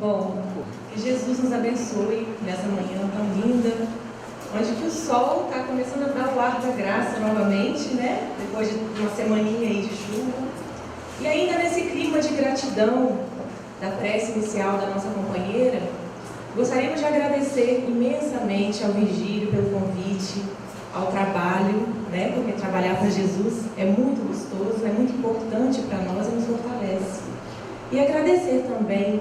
Bom, que Jesus nos abençoe nessa manhã tão linda, onde que o sol está começando a dar o ar da graça novamente, né? Depois de uma semaninha aí de chuva. E ainda nesse clima de gratidão da prece inicial da nossa companheira, gostaríamos de agradecer imensamente ao Virgílio pelo convite, ao trabalho, né? Porque trabalhar para Jesus é muito gostoso, é muito importante para nós e nos fortalece. E agradecer também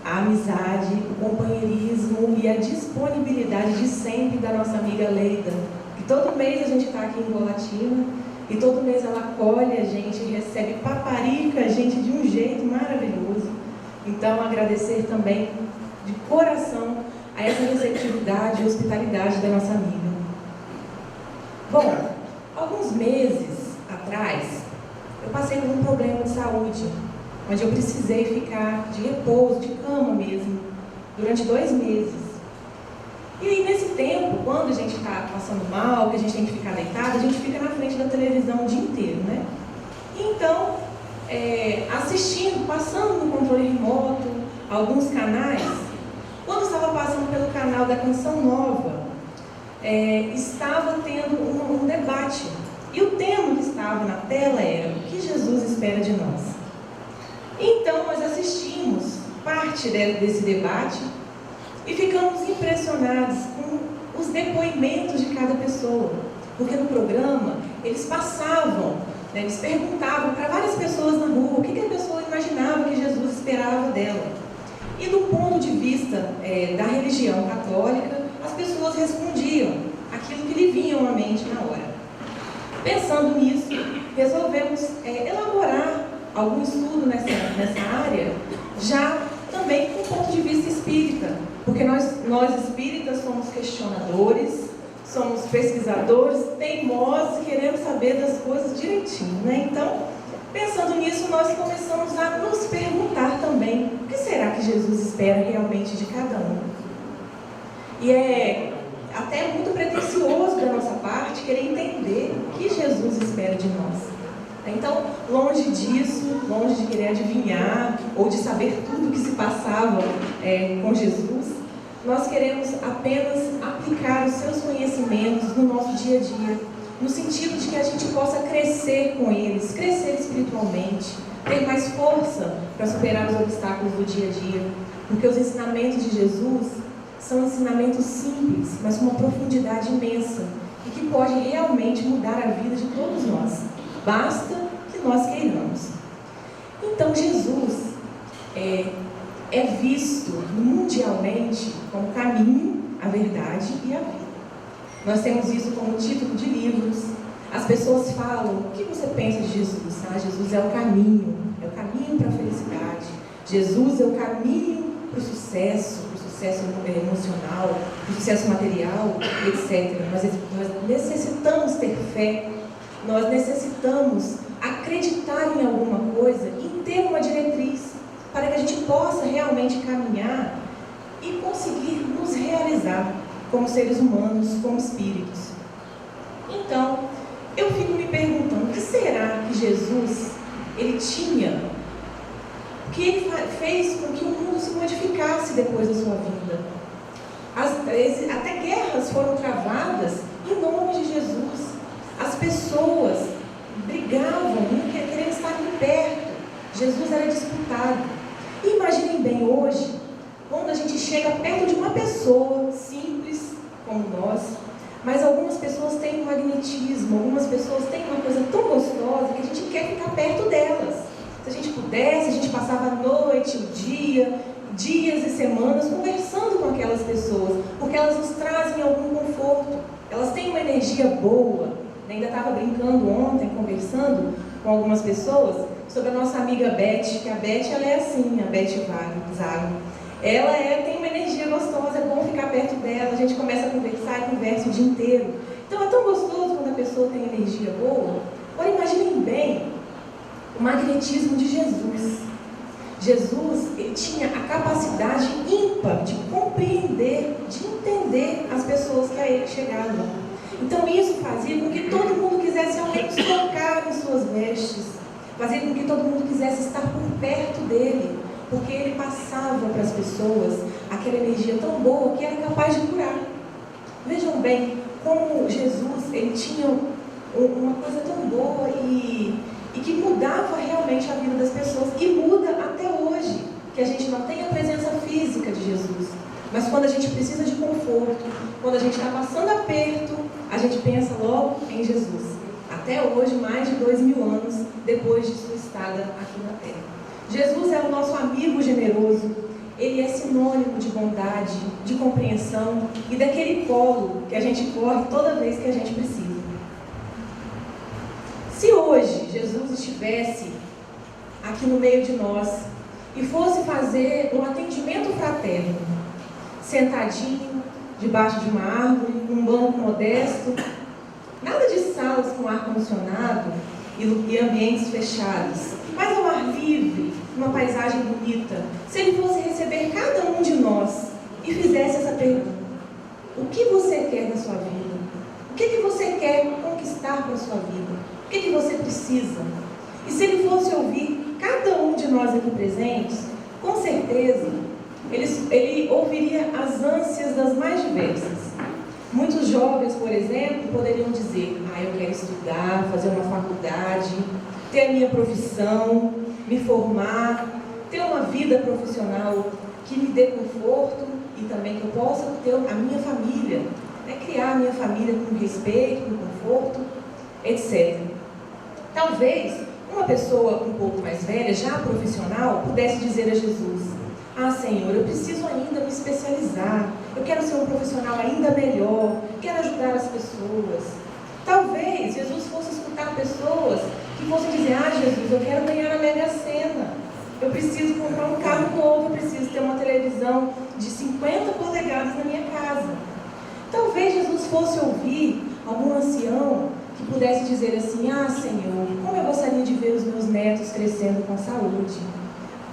a amizade, o companheirismo e a disponibilidade de sempre da nossa amiga Leida, que todo mês a gente está aqui em Colatina e todo mês ela acolhe a gente, recebe, paparica a gente de um jeito maravilhoso. Então, agradecer também de coração a essa receptividade e hospitalidade da nossa amiga. Bom, alguns meses atrás, eu passei por um problema de saúde, onde eu precisei ficar de repouso, de cama mesmo, durante 2 meses. E aí, nesse tempo, quando a gente está passando mal, que a gente tem que ficar deitado, a gente fica na frente da televisão o dia inteiro, né? Então, assistindo, passando no controle remoto, alguns canais, quando estava passando pelo canal da Canção Nova, estava tendo um debate. E o tema que estava na tela era: o que Jesus espera de nós? Então, nós assistimos parte desse debate e ficamos impressionados com os depoimentos de cada pessoa. Porque no programa, eles passavam, né, eles perguntavam para várias pessoas na rua o que a pessoa imaginava que Jesus esperava dela. E do ponto de vista da religião católica, as pessoas respondiam aquilo que lhe vinham à mente na hora. Pensando nisso, resolvemos elaborar algum estudo nessa área, já também com o ponto de vista espírita, porque nós espíritas somos questionadores, somos pesquisadores, teimosos e queremos saber das coisas direitinho, né? Então, pensando nisso, nós começamos a nos perguntar também: o que será que Jesus espera realmente de cada um? E é até muito pretensioso da nossa parte querer entender o que Jesus espera de nós. Então, longe disso, longe de querer adivinhar ou de saber tudo o que se passava com Jesus, nós queremos apenas aplicar os seus conhecimentos no nosso dia a dia, no sentido de que a gente possa crescer com eles, crescer espiritualmente, ter mais força para superar os obstáculos do dia a dia, porque os ensinamentos de Jesus são ensinamentos simples, mas com uma profundidade imensa e que pode realmente mudar a vida de todos nós. Basta que nós queiramos. Então, Jesus é visto mundialmente como o caminho, a verdade e a vida. Nós temos isso como título de livros. As pessoas falam: o que você pensa de Jesus? Jesus é o caminho para a felicidade. Jesus é o caminho para o sucesso emocional, para o sucesso material, etc. Nós necessitamos ter fé. Nós necessitamos acreditar em alguma coisa e ter uma diretriz para que a gente possa realmente caminhar e conseguir nos realizar como seres humanos, como espíritos. Então, eu fico me perguntando: o que será que Jesus ele tinha, que ele fez com que o mundo se modificasse depois da sua vinda? Até guerras foram travadas em nome de Jesus. As pessoas brigavam, querendo estar aqui perto. Jesus era disputado. E imaginem bem hoje, quando a gente chega perto de uma pessoa simples como nós, mas algumas pessoas têm um magnetismo, algumas pessoas têm uma coisa tão gostosa que a gente quer ficar perto delas. Se a gente pudesse, a gente passava a noite, o dia, dias e semanas conversando com aquelas pessoas, porque elas nos trazem algum conforto, elas têm uma energia boa. Ainda estava brincando ontem, conversando com algumas pessoas sobre a nossa amiga Beth, que a Beth ela é assim, a Beth Zago. Ela tem uma energia gostosa, é bom ficar perto dela, a gente começa a conversar e conversa o dia inteiro. Então é tão gostoso quando a pessoa tem energia boa. Agora imaginem bem o magnetismo de Jesus. Jesus, ele tinha a capacidade ímpar de compreender, de entender as pessoas que a ele chegavam. Então isso fazia com que todo mundo quisesse ao menos tocar em suas vestes, fazia com que todo mundo quisesse estar por perto dele, porque ele passava para as pessoas aquela energia tão boa que era capaz de curar. Vejam bem como Jesus, ele tinha uma coisa tão boa e que mudava realmente a vida das pessoas, e muda até hoje, que a gente não tem a presença física de Jesus, mas quando a gente precisa de conforto, quando a gente está passando aperto, a gente pensa logo em Jesus. Até hoje, mais de 2000 anos depois de sua estada aqui na Terra. Jesus é o nosso amigo generoso, ele é sinônimo de bondade, de compreensão e daquele colo que a gente corre toda vez que a gente precisa. Se hoje Jesus estivesse aqui no meio de nós e fosse fazer um atendimento fraterno, sentadinho, debaixo de uma árvore, num banco modesto, nada de salas com ar-condicionado e ambientes fechados, mas ao ar livre, uma paisagem bonita, se ele fosse receber cada um de nós e fizesse essa pergunta: o que você quer da sua vida? O que você quer conquistar para a sua vida? O que você precisa? E se ele fosse ouvir cada um de nós aqui presentes, com certeza, ele ouviria as ânsias das mais diversas. Muitos jovens, por exemplo, poderiam dizer: eu quero estudar, fazer uma faculdade, ter a minha profissão, me formar, ter uma vida profissional que me dê conforto e também que eu possa ter a minha família, criar a minha família com respeito, com conforto, etc. Talvez uma pessoa um pouco mais velha, já profissional, pudesse dizer a Jesus: Senhor, eu preciso ainda me especializar, eu quero ser um profissional ainda melhor, quero ajudar as pessoas. Talvez Jesus fosse escutar pessoas que fossem dizer: Jesus, eu quero ganhar a Mega Sena, eu preciso comprar um carro novo, eu preciso ter uma televisão de 50 polegadas na minha casa. Talvez Jesus fosse ouvir algum ancião que pudesse dizer assim: Senhor, como eu gostaria de ver os meus netos crescendo com saúde.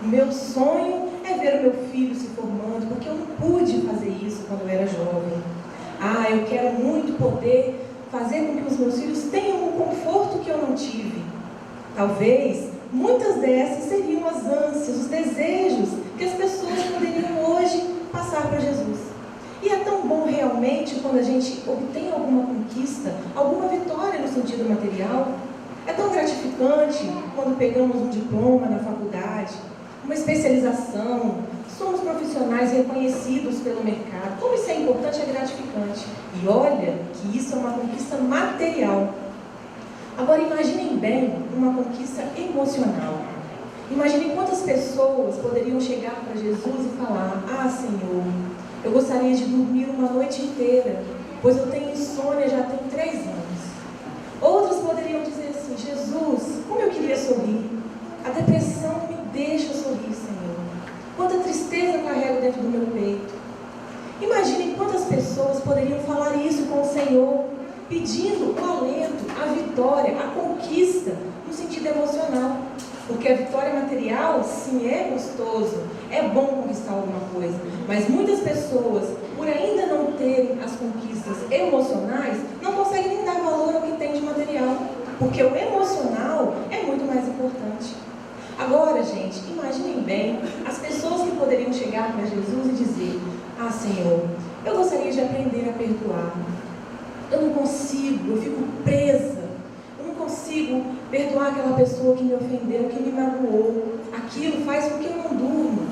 O meu sonho é ver o meu filho se formando, porque eu não pude fazer isso quando eu era jovem. Eu quero muito poder fazer com que os meus filhos tenham um conforto que eu não tive. Talvez muitas dessas seriam as ânsias, os desejos que as pessoas poderiam hoje passar para Jesus. E é tão bom realmente quando a gente obtém alguma conquista, alguma vitória no sentido material. É tão gratificante quando pegamos um diploma na faculdade, uma especialização, somos profissionais reconhecidos pelo mercado. Como isso é importante, é gratificante. E olha que isso é uma conquista material. Agora imaginem bem uma conquista emocional. Imaginem quantas pessoas poderiam chegar para Jesus e falar: Senhor, eu gostaria de dormir uma noite inteira, pois eu tenho insônia já tem 3 anos. Outras poderiam dizer assim: Jesus, como eu queria sorrir. A depressão me deixa sorrir, Senhor. Quanta tristeza eu carrego dentro do meu peito. Imaginem quantas pessoas poderiam falar isso com o Senhor, pedindo o alento, a vitória, a conquista, no sentido emocional. Porque a vitória material, sim, é gostoso, é bom conquistar alguma coisa, mas muitas pessoas, por ainda não terem as conquistas emocionais, não conseguem nem dar valor ao que tem de material, porque o emocional é muito mais importante. Agora, gente, imaginem bem as pessoas que poderiam chegar para Jesus e dizer: Senhor, eu gostaria de aprender a perdoar. Eu não consigo, eu fico presa. Eu não consigo perdoar aquela pessoa que me ofendeu, que me magoou. Aquilo faz com que eu não durma.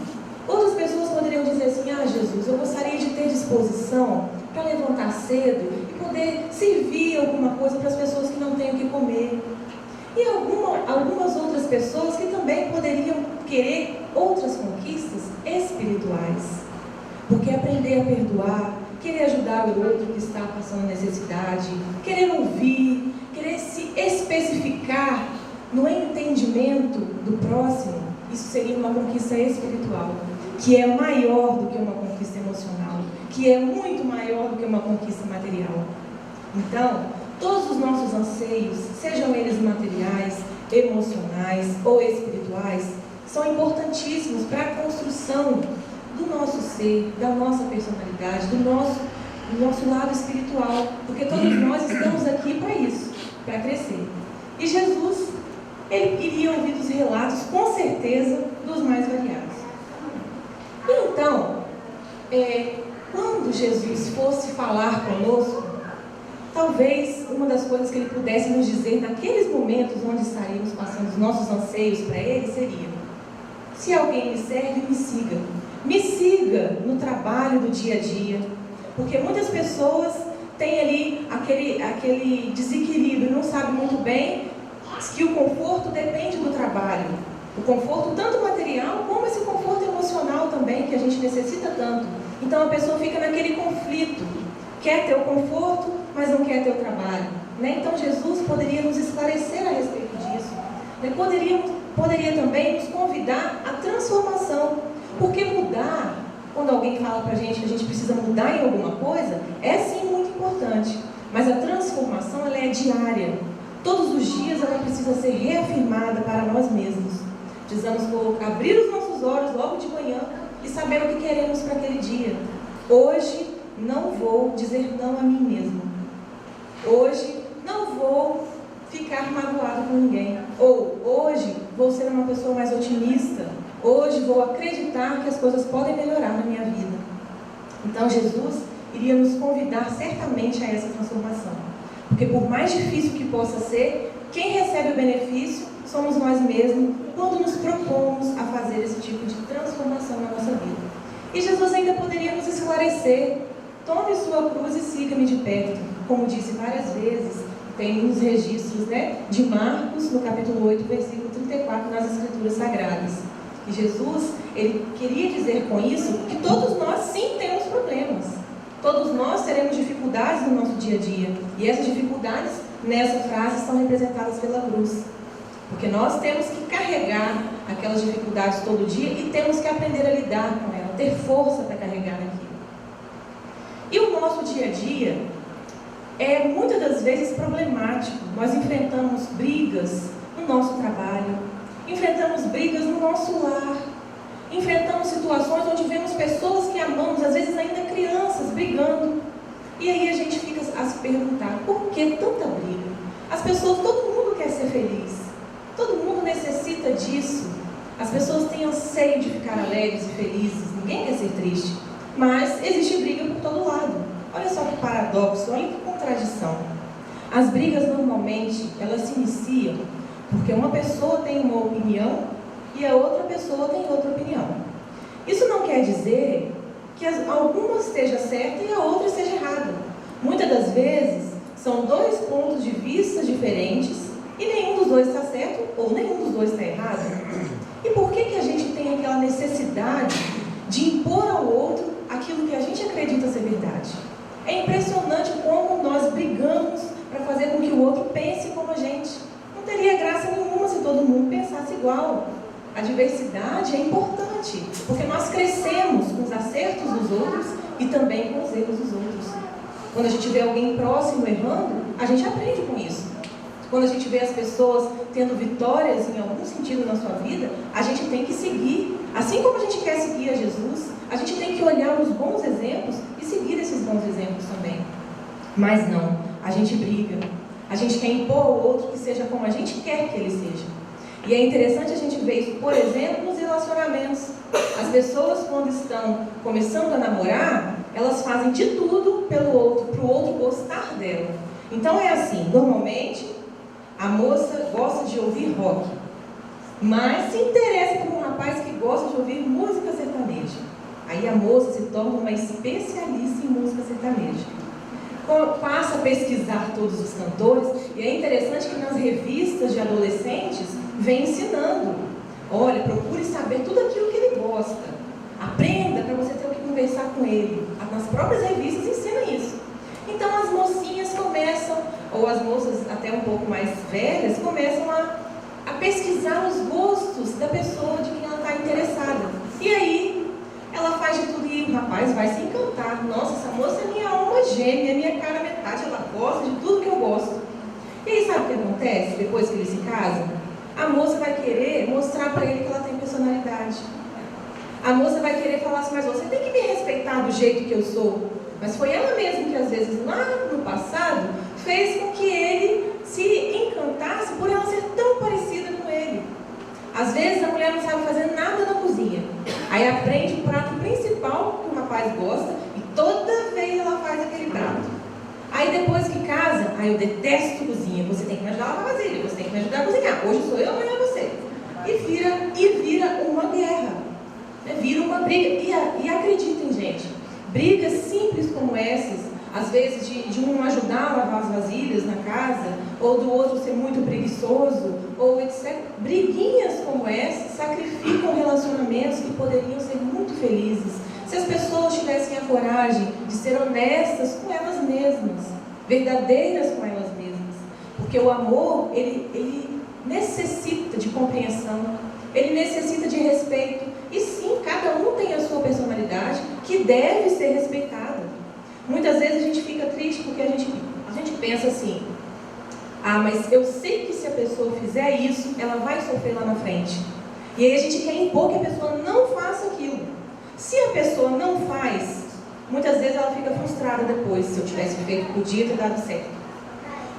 Outras pessoas poderiam dizer assim: Jesus, eu gostaria de ter disposição para levantar cedo e poder servir alguma coisa para as pessoas que não têm o que comer. E algumas outras pessoas que também poderiam querer outras conquistas espirituais. Porque aprender a perdoar, querer ajudar o outro que está passando necessidade, querer ouvir, querer se especificar no entendimento do próximo, isso seria uma conquista espiritual, que é maior do que uma conquista emocional, que é muito maior do que uma conquista material. Então, todos os nossos anseios, sejam eles materiais, emocionais ou espirituais, são importantíssimos para a construção do nosso ser, da nossa personalidade, do nosso lado espiritual, porque todos nós estamos aqui para isso, para crescer. E Jesus, ele iria ouvir os relatos, com certeza, dos mais variados. quando Jesus fosse falar conosco, talvez uma das coisas que Ele pudesse nos dizer naqueles momentos onde estaríamos passando os nossos anseios para Ele seria: se alguém me serve, me siga. Me siga no trabalho do dia a dia. Porque muitas pessoas têm ali aquele desequilíbrio, não sabem muito bem que o conforto depende do trabalho. O conforto tanto material como esse conforto emocional também, que a gente necessita tanto. Então a pessoa fica naquele conflito. Quer ter o conforto, mas não quer ter o trabalho. Então Jesus poderia nos esclarecer a respeito disso. Poderia também nos convidar à transformação. Porque mudar, quando alguém fala pra gente que a gente precisa mudar em alguma coisa, é sim muito importante. Mas a transformação, ela é diária. Todos os dias ela precisa ser reafirmada para nós mesmos. Precisamos abrir os nossos olhos logo de manhã e saber o que queremos para aquele dia. Hoje não vou dizer não a mim mesmo. Hoje não vou ficar magoado com ninguém. Ou hoje vou ser uma pessoa mais otimista. Hoje vou acreditar que as coisas podem melhorar na minha vida. Então Jesus iria nos convidar certamente a essa transformação. Porque por mais difícil que possa ser, quem recebe o benefício somos nós mesmos quando nos propomos a fazer esse tipo de transformação na nossa vida. E Jesus ainda poderia nos esclarecer: tome sua cruz e siga-me de perto. Como disse várias vezes, tem nos registros de Marcos, no capítulo 8, versículo 34, nas Escrituras Sagradas. E Jesus, Ele queria dizer com isso que todos nós sim temos problemas. Todos nós teremos dificuldades no nosso dia a dia. E essas dificuldades, nessa frase, são representadas pela cruz. Porque nós temos que carregar aquelas dificuldades todo dia e temos que aprender a lidar com elas, ter força para carregar aquilo. E o nosso dia a dia é muitas das vezes problemático. Nós enfrentamos brigas no nosso trabalho, enfrentamos brigas no nosso lar, enfrentamos situações onde vemos pessoas que amamos, às vezes ainda crianças, brigando. E aí a gente fica a se perguntar: por que tanta briga? As pessoas, todo mundo quer ser feliz, todo mundo necessita disso. As pessoas têm anseio de ficar alegres e felizes, ninguém quer ser triste. Mas existe briga por todo lado. Olha só que paradoxo, olha que contradição. As brigas normalmente, elas se iniciam porque uma pessoa tem uma opinião e a outra pessoa tem outra opinião. Isso não quer dizer que alguma esteja certa e a outra esteja errada. Muitas das vezes são dois pontos de vista diferentes e nenhum dos dois está certo ou nenhum dos dois está errado. E por que a gente tem aquela necessidade de impor ao outro aquilo que a gente acredita ser verdade? É impressionante como nós brigamos para fazer com que o outro pense como a gente. Não teria graça nenhuma se todo mundo pensasse igual. A diversidade é importante, porque nós crescemos com os acertos dos outros e também com os erros dos outros. Quando a gente vê alguém próximo errando, a gente aprende com isso. Quando a gente vê as pessoas tendo vitórias em algum sentido na sua vida, a gente tem que seguir. Assim como a gente quer seguir a Jesus, a gente tem que olhar os bons exemplos e seguir esses bons exemplos também. Mas não, a gente briga. A gente quer impor ao outro que seja como a gente quer que ele seja. E é interessante a gente ver isso, por exemplo, nos relacionamentos. As pessoas, quando estão começando a namorar, elas fazem de tudo pelo outro, para o outro gostar dela. Então é assim, normalmente a moça gosta de ouvir rock, mas se interessa por um rapaz que gosta de ouvir música sertaneja. Aí a moça se torna uma especialista em música sertaneja. Passa a pesquisar todos os cantores, e é interessante que nas revistas de adolescentes vem ensinando: olha, procure saber tudo aquilo que ele gosta, aprenda para você ter o que conversar com ele. Nas próprias revistas ensinam isso. Então as mocinhas começam, ou as moças até um pouco mais velhas, começam a pesquisar os gostos da pessoa de quem ela está interessada. E aí ela faz de tudo e o rapaz vai se encantar: nossa, essa moça é minha alma gêmea, minha cara metade, ela gosta de tudo que eu gosto. E aí sabe o que acontece depois que eles se casam? A moça vai querer mostrar para ele que ela tem personalidade. A moça vai querer falar assim: mas você tem que me respeitar do jeito que eu sou. Mas foi ela mesma que às vezes lá no passado fez com que ele se encantasse por ela ser tão parecida com ele. Às vezes a mulher não sabe fazer nada na cozinha, aí aprende o prato principal que o rapaz rapaz gosta e toda vez ela faz aquele prato. Aí depois que casa, eu detesto cozinha, você tem que me ajudar a lavar vasilha, você tem que me ajudar a cozinhar, hoje sou eu, amanhã é você. E vira uma guerra, né? Vira uma briga, e acreditem, gente, brigas simples como essas, às vezes de um ajudar a lavar as vasilhas na casa, ou do outro ser muito preguiçoso, ou etc. Briguinhas como essas sacrificam relacionamentos que poderiam ser muito felizes, se as pessoas tivessem a coragem de ser honestas com elas mesmas, verdadeiras com elas mesmas. Porque o amor, ele necessita de compreensão, ele necessita de respeito. E sim, cada um tem a sua personalidade que deve ser respeitada. Muitas vezes a gente fica triste porque a gente pensa assim: mas eu sei que se a pessoa fizer isso, ela vai sofrer lá na frente. E aí a gente quer impor que a pessoa não faça aquilo. Se a pessoa não faz, muitas vezes ela fica frustrada depois. Se eu tivesse feito, podia ter dado certo.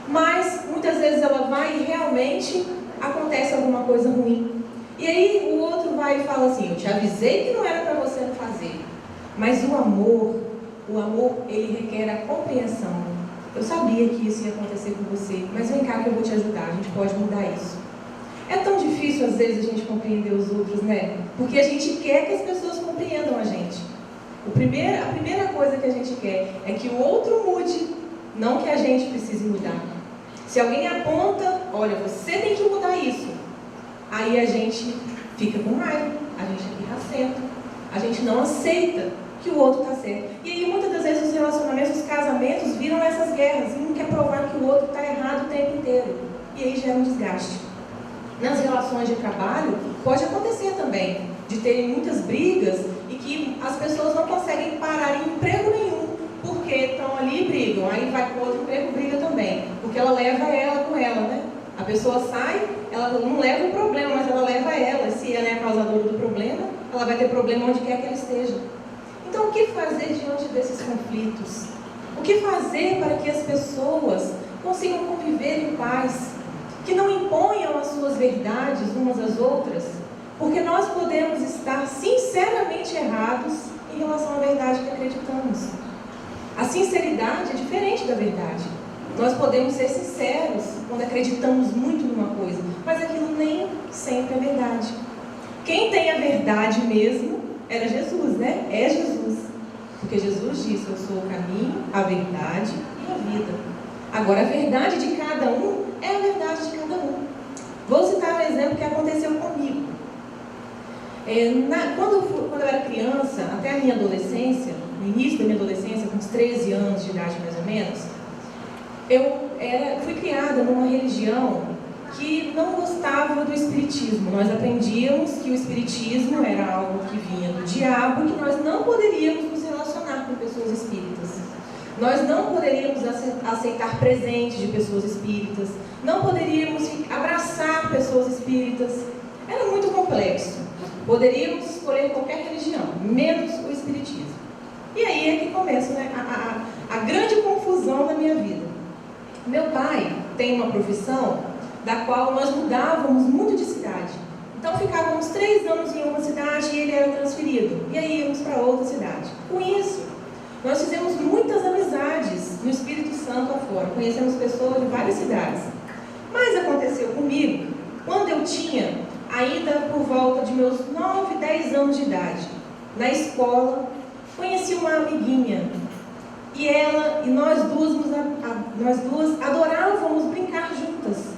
Mas muitas vezes ela vai e realmente acontece alguma coisa ruim. E aí o outro vai e fala assim: eu te avisei que não era para você não fazer. Mas o amor, ele requer a compreensão. Eu sabia que isso ia acontecer com você, mas vem cá que eu vou te ajudar, a gente pode mudar isso. É tão difícil às vezes a gente compreender os outros, né? Porque a gente quer que as pessoas compreendam a gente. A primeira coisa que a gente quer é que o outro mude, não que a gente precise mudar. Se alguém aponta: olha, você tem que mudar isso, aí a gente fica com raiva, a gente fica irracento, a gente não aceita que o outro está certo. E aí muitas das vezes os relacionamentos, os casamentos viram essas guerras, um quer provar que o outro está errado o tempo inteiro, e aí gera um desgaste. Nas relações de trabalho pode acontecer também, de terem muitas brigas e que as pessoas não conseguem parar em emprego nenhum, porque estão ali e brigam, aí vai para o outro emprego, briga também, porque ela leva ela com ela, né? A pessoa sai, ela não leva o problema, mas ela leva ela. Se ela é a causadora do problema, ela vai ter problema onde quer que ela esteja. Então, o que fazer diante desses conflitos? O que fazer para que as pessoas consigam conviver em paz? Que não imponham as suas verdades umas às outras? Porque nós podemos estar sinceramente errados em relação à verdade que acreditamos. A sinceridade é diferente da verdade. Nós podemos ser sinceros quando acreditamos muito numa coisa, mas aquilo nem sempre é verdade. Quem tem a verdade mesmo era Jesus, né? É Jesus. Porque Jesus disse: eu sou o caminho, a verdade e a vida. Agora, a verdade de cada um é a verdade de cada um. Vou citar um exemplo que aconteceu comigo. Quando eu era criança, até a minha adolescência, no início da minha adolescência, com uns 13 anos de idade mais ou menos, eu fui criada numa religião que não gostava do espiritismo. Nós aprendíamos que o espiritismo era algo que vinha do diabo, que nós não poderíamos nos relacionar com pessoas espíritas. Nós não poderíamos aceitar presentes de pessoas espíritas, não poderíamos abraçar pessoas espíritas. Era muito complexo. Poderíamos escolher qualquer religião, menos o espiritismo. E aí é que começa, né, a grande confusão da minha vida. Meu pai tem uma profissão da qual nós mudávamos muito de cidade. Então ficávamos 3 anos em uma cidade e ele era transferido. E aí íamos para outra cidade. Com isso, nós fizemos muitas amizades no Espírito Santo afora. Conhecemos pessoas de várias cidades. Mas aconteceu comigo quando eu tinha ainda por volta de meus 9, 10 anos de idade. Na escola, conheci uma amiguinha. E nós duas adorávamos brincar juntas.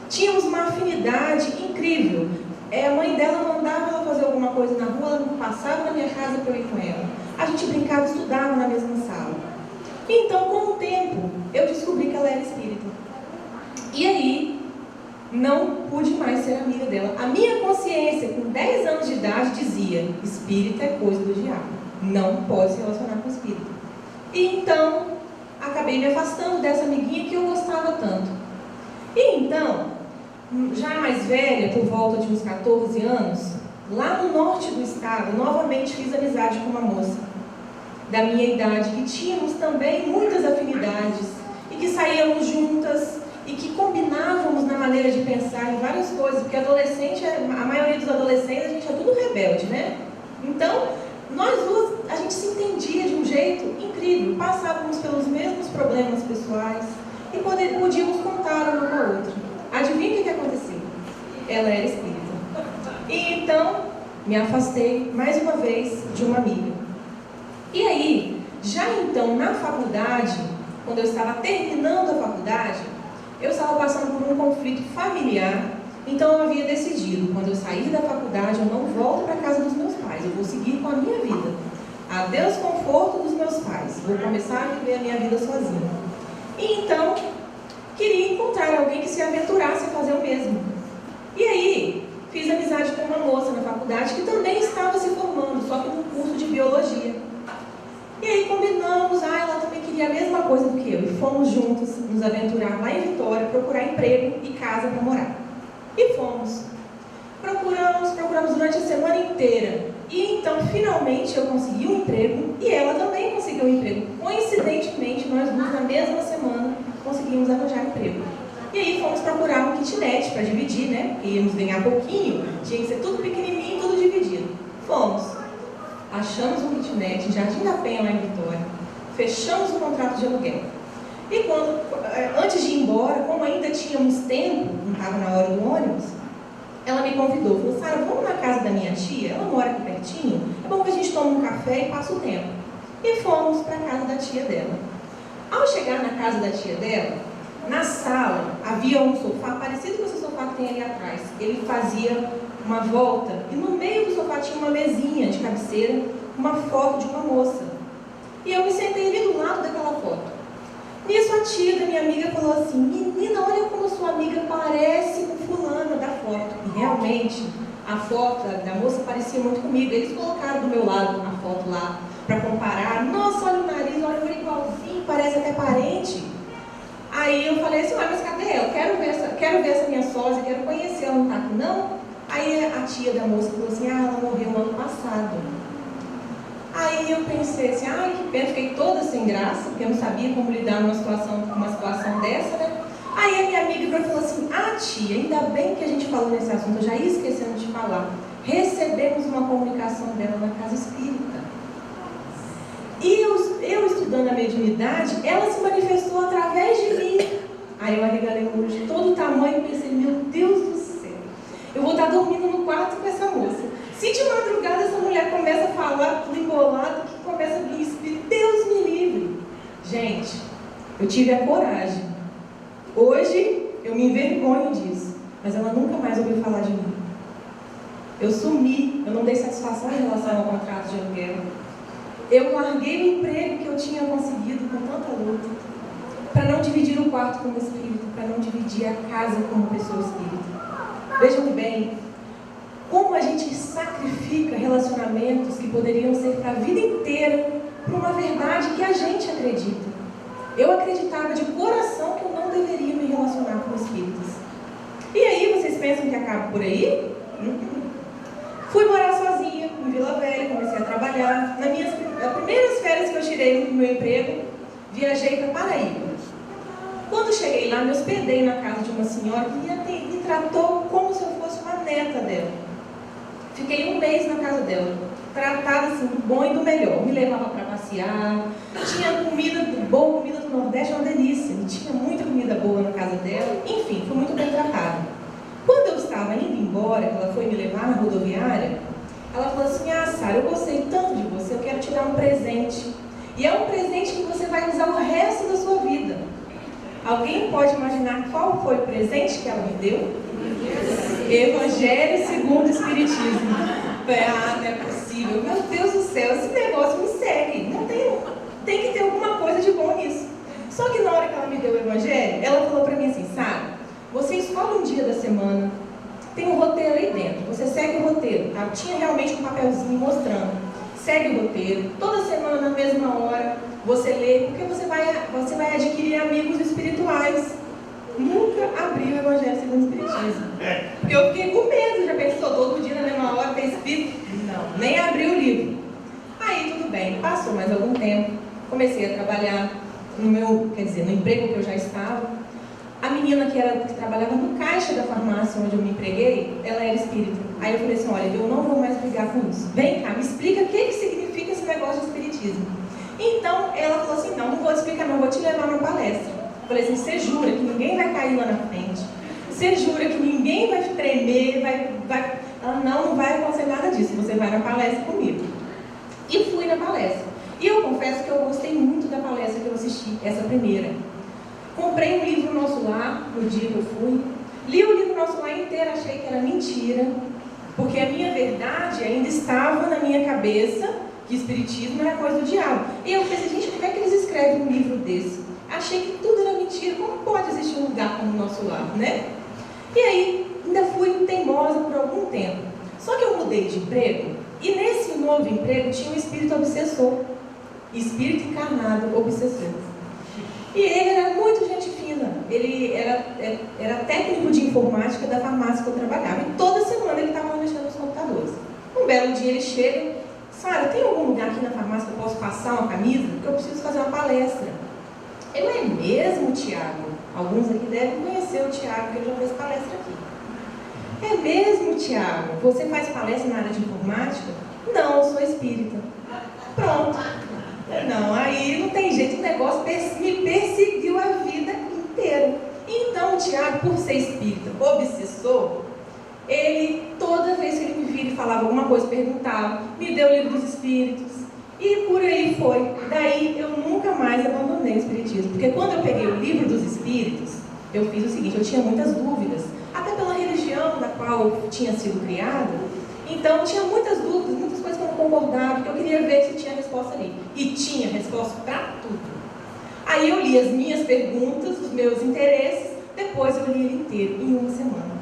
Tínhamos uma afinidade incrível. A mãe dela mandava ela fazer alguma coisa na rua, ela passava na minha casa para eu ir com ela. A gente brincava, estudava na mesma sala. Então, com o tempo, eu descobri que ela era espírita. E aí, não pude mais ser amiga dela. A minha consciência, com 10 anos de idade, dizia: espírita é coisa do diabo. Não pode se relacionar com espírita. E então, acabei me afastando dessa amiguinha que eu gostava tanto. E então, já mais velha, por volta de uns 14 anos, lá no norte do estado, novamente fiz amizade com uma moça da minha idade, que tínhamos também muitas afinidades, e que saíamos juntas, e que combinávamos na maneira de pensar em várias coisas, porque adolescente, a maioria dos adolescentes, a gente é tudo rebelde, né? Então, nós duas, a gente se entendia de um jeito incrível. Passávamos pelos mesmos problemas pessoais e podíamos contar uma com a outra. Adivinha o que aconteceu? Ela era espírita. E então, me afastei mais uma vez de uma amiga. E aí, já então na faculdade, quando eu estava terminando a faculdade, eu estava passando por um conflito familiar. Então eu havia decidido, quando eu sair da faculdade, eu não volto para a casa dos meus pais, eu vou seguir com a minha vida. Adeus conforto dos meus pais, vou começar a viver a minha vida sozinha. E então, queria encontrar alguém que se aventurasse a fazer o mesmo. E aí, fiz amizade com uma moça na faculdade que também estava se formando, só que no curso de biologia. E aí combinamos, ela também queria a mesma coisa do que eu, e fomos juntos nos aventurar lá em Vitória, procurar emprego e casa para morar. E fomos. Procuramos durante a semana inteira. E então, finalmente, eu consegui um emprego e ela também conseguiu um emprego. Coincidentemente, nós duas, na mesma semana, conseguimos arranjar emprego. E aí fomos procurar um kitnet para dividir, né? Porque íamos ganhar pouquinho, tinha que ser tudo pequenininho, tudo dividido. Fomos. Achamos um kitnet em Jardim da Penha, lá em Vitória. Fechamos o contrato de aluguel. E antes de ir embora, como ainda tínhamos tempo, não estava na hora do ônibus, ela me convidou, falou, Sara, vamos na casa da minha tia, ela mora aqui pertinho, é bom que a gente tome um café e passe o tempo. E fomos para a casa da tia dela. Ao chegar na casa da tia dela, na sala havia um sofá, parecido com esse sofá que tem ali atrás. Ele fazia uma volta e no meio do sofá tinha uma mesinha de cabeceira, uma foto de uma moça. E eu me sentei ali do lado daquela foto. Nisso a tia da minha amiga falou assim, menina, olha como sua amiga parece com fulana da foto. E realmente, a foto da moça parecia muito comigo. Eles colocaram do meu lado a foto lá para comparar. Nossa, olha o nariz, olha o igualzinho, parece até parente. Aí eu falei assim, mas cadê ela? Quero ver essa minha sósia, quero conhecer, ela não está aqui não? Aí a tia da moça falou assim, ela morreu no ano passado. Aí eu pensei assim, que pena, fiquei toda sem graça, porque eu não sabia como lidar numa situação dessa, né? Aí a minha amiga falou assim, tia, ainda bem que a gente falou nesse assunto, eu já ia esquecendo de falar. Recebemos uma comunicação dela na casa espírita. E eu estudando a mediunidade, ela se manifestou através de mim. Aí eu arregalei um olho de todo tamanho e pensei, meu Deus do céu, eu vou estar dormindo no quarto com essa moça. Se de madrugada essa mulher começa a falar tudo embolado, que começa a vir espírito, Deus me livre. Gente, eu tive a coragem. Hoje eu me envergonho disso, mas ela nunca mais ouviu falar de mim. Eu sumi, eu não dei satisfação em relação ao contrato de aluguel. Eu larguei o emprego que eu tinha conseguido com tanta luta, para não dividir o quarto com o espírito, para não dividir a casa com uma pessoa espírita. Vejam bem, como a gente sacrifica relacionamentos que poderiam ser para a vida inteira por uma verdade que a gente acredita. Eu acreditava de coração que eu não deveria me relacionar com espíritos. E aí, vocês pensam que acaba por aí? Fui morar sozinha em Vila Velha, comecei a trabalhar. Nas primeiras férias que eu tirei do meu emprego, viajei para Paraíba. Quando cheguei lá, me hospedei na casa de uma senhora que me tratou como se eu fosse uma neta dela. Fiquei um mês na casa dela, tratada assim, do bom e do melhor. Me levava para passear, tinha comida boa, comida do Nordeste, uma delícia. Tinha muita comida boa na casa dela, enfim, fui muito bem tratada. Quando eu estava indo embora, ela foi me levar na rodoviária, ela falou assim, Sara, eu gostei tanto de você, eu quero te dar um presente. E é um presente que você vai usar o resto da sua vida. Alguém pode imaginar qual foi o presente que ela me deu? Evangelho segundo o Espiritismo. Não é possível. Meu Deus do céu, esse negócio me segue. Tem que ter alguma coisa de bom nisso. Só que na hora que ela me deu o Evangelho, ela falou para mim assim, Sara, você escolhe um dia da semana, tem um roteiro aí dentro, você segue o roteiro, tá? Tinha realmente um papelzinho mostrando. Segue o roteiro, toda semana na mesma hora, você lê, porque você vai adquirir amigos espirituais. Nunca abri o Evangelho segundo o Espiritismo. Porque eu fiquei com medo, já pensou, todo dia na mesma hora tem espírito? Não, nem abri o livro. Aí tudo bem, passou mais algum tempo, comecei a trabalhar no emprego que eu já estava. A menina que trabalhava no caixa da farmácia onde eu me empreguei, ela era espírita. Aí eu falei assim, olha, eu não vou mais brigar com isso. Vem cá, me explica o que significa esse negócio de espiritismo. espiritismo. Então, ela falou assim, não vou te explicar, não, vou te levar numa palestra. Eu falei assim, você jura que ninguém vai cair lá na frente? Você jura que ninguém vai tremer, Ela, não vai acontecer nada disso, você vai na palestra comigo. E fui na palestra. E eu confesso que eu gostei muito da palestra que eu assisti, essa primeira. Comprei um livro Nosso Lar, no dia que eu fui. Li o livro Nosso Lar inteiro, achei que era mentira, porque a minha verdade ainda estava na minha cabeça, que espiritismo era coisa do diabo. E eu pensei, gente, como é que eles escrevem um livro desse? Achei que tudo era mentira, como pode existir um lugar como o Nosso Lar, né? E aí, ainda fui teimosa por algum tempo. Só que eu mudei de emprego, e nesse novo emprego tinha um espírito obsessor, espírito encarnado obsessor. E ele era muito gente fina, ele era técnico de informática da farmácia que eu trabalhava, e toda semana ele estava mexendo nos computadores. Um belo dia ele chega, Sara, tem algum lugar aqui na farmácia que eu posso passar uma camisa? Porque eu preciso fazer uma palestra. Eu, é mesmo, Tiago? Alguns aqui devem conhecer o Tiago, porque ele já fez palestra aqui. É mesmo, Tiago? Você faz palestra na área de informática? Não, eu sou espírita. Pronto. Não, aí não tem jeito, o negócio me perseguiu a vida inteira. Então, o Tiago, por ser espírita, obsessor, ele, toda vez que ele me via e falava alguma coisa, perguntava, me deu o livro dos espíritos, e por aí foi. Daí, eu nunca mais abandonei o espiritismo, porque quando eu peguei o livro dos espíritos, eu fiz o seguinte, eu tinha muitas dúvidas, até pela religião na qual eu tinha sido criada. Então, eu tinha muitas dúvidas, muitas coisas que eu não concordava, que eu queria ver se tinha resposta ali. E tinha resposta para tudo. Aí eu li as minhas perguntas, os meus interesses, depois eu li ele inteiro, em uma semana.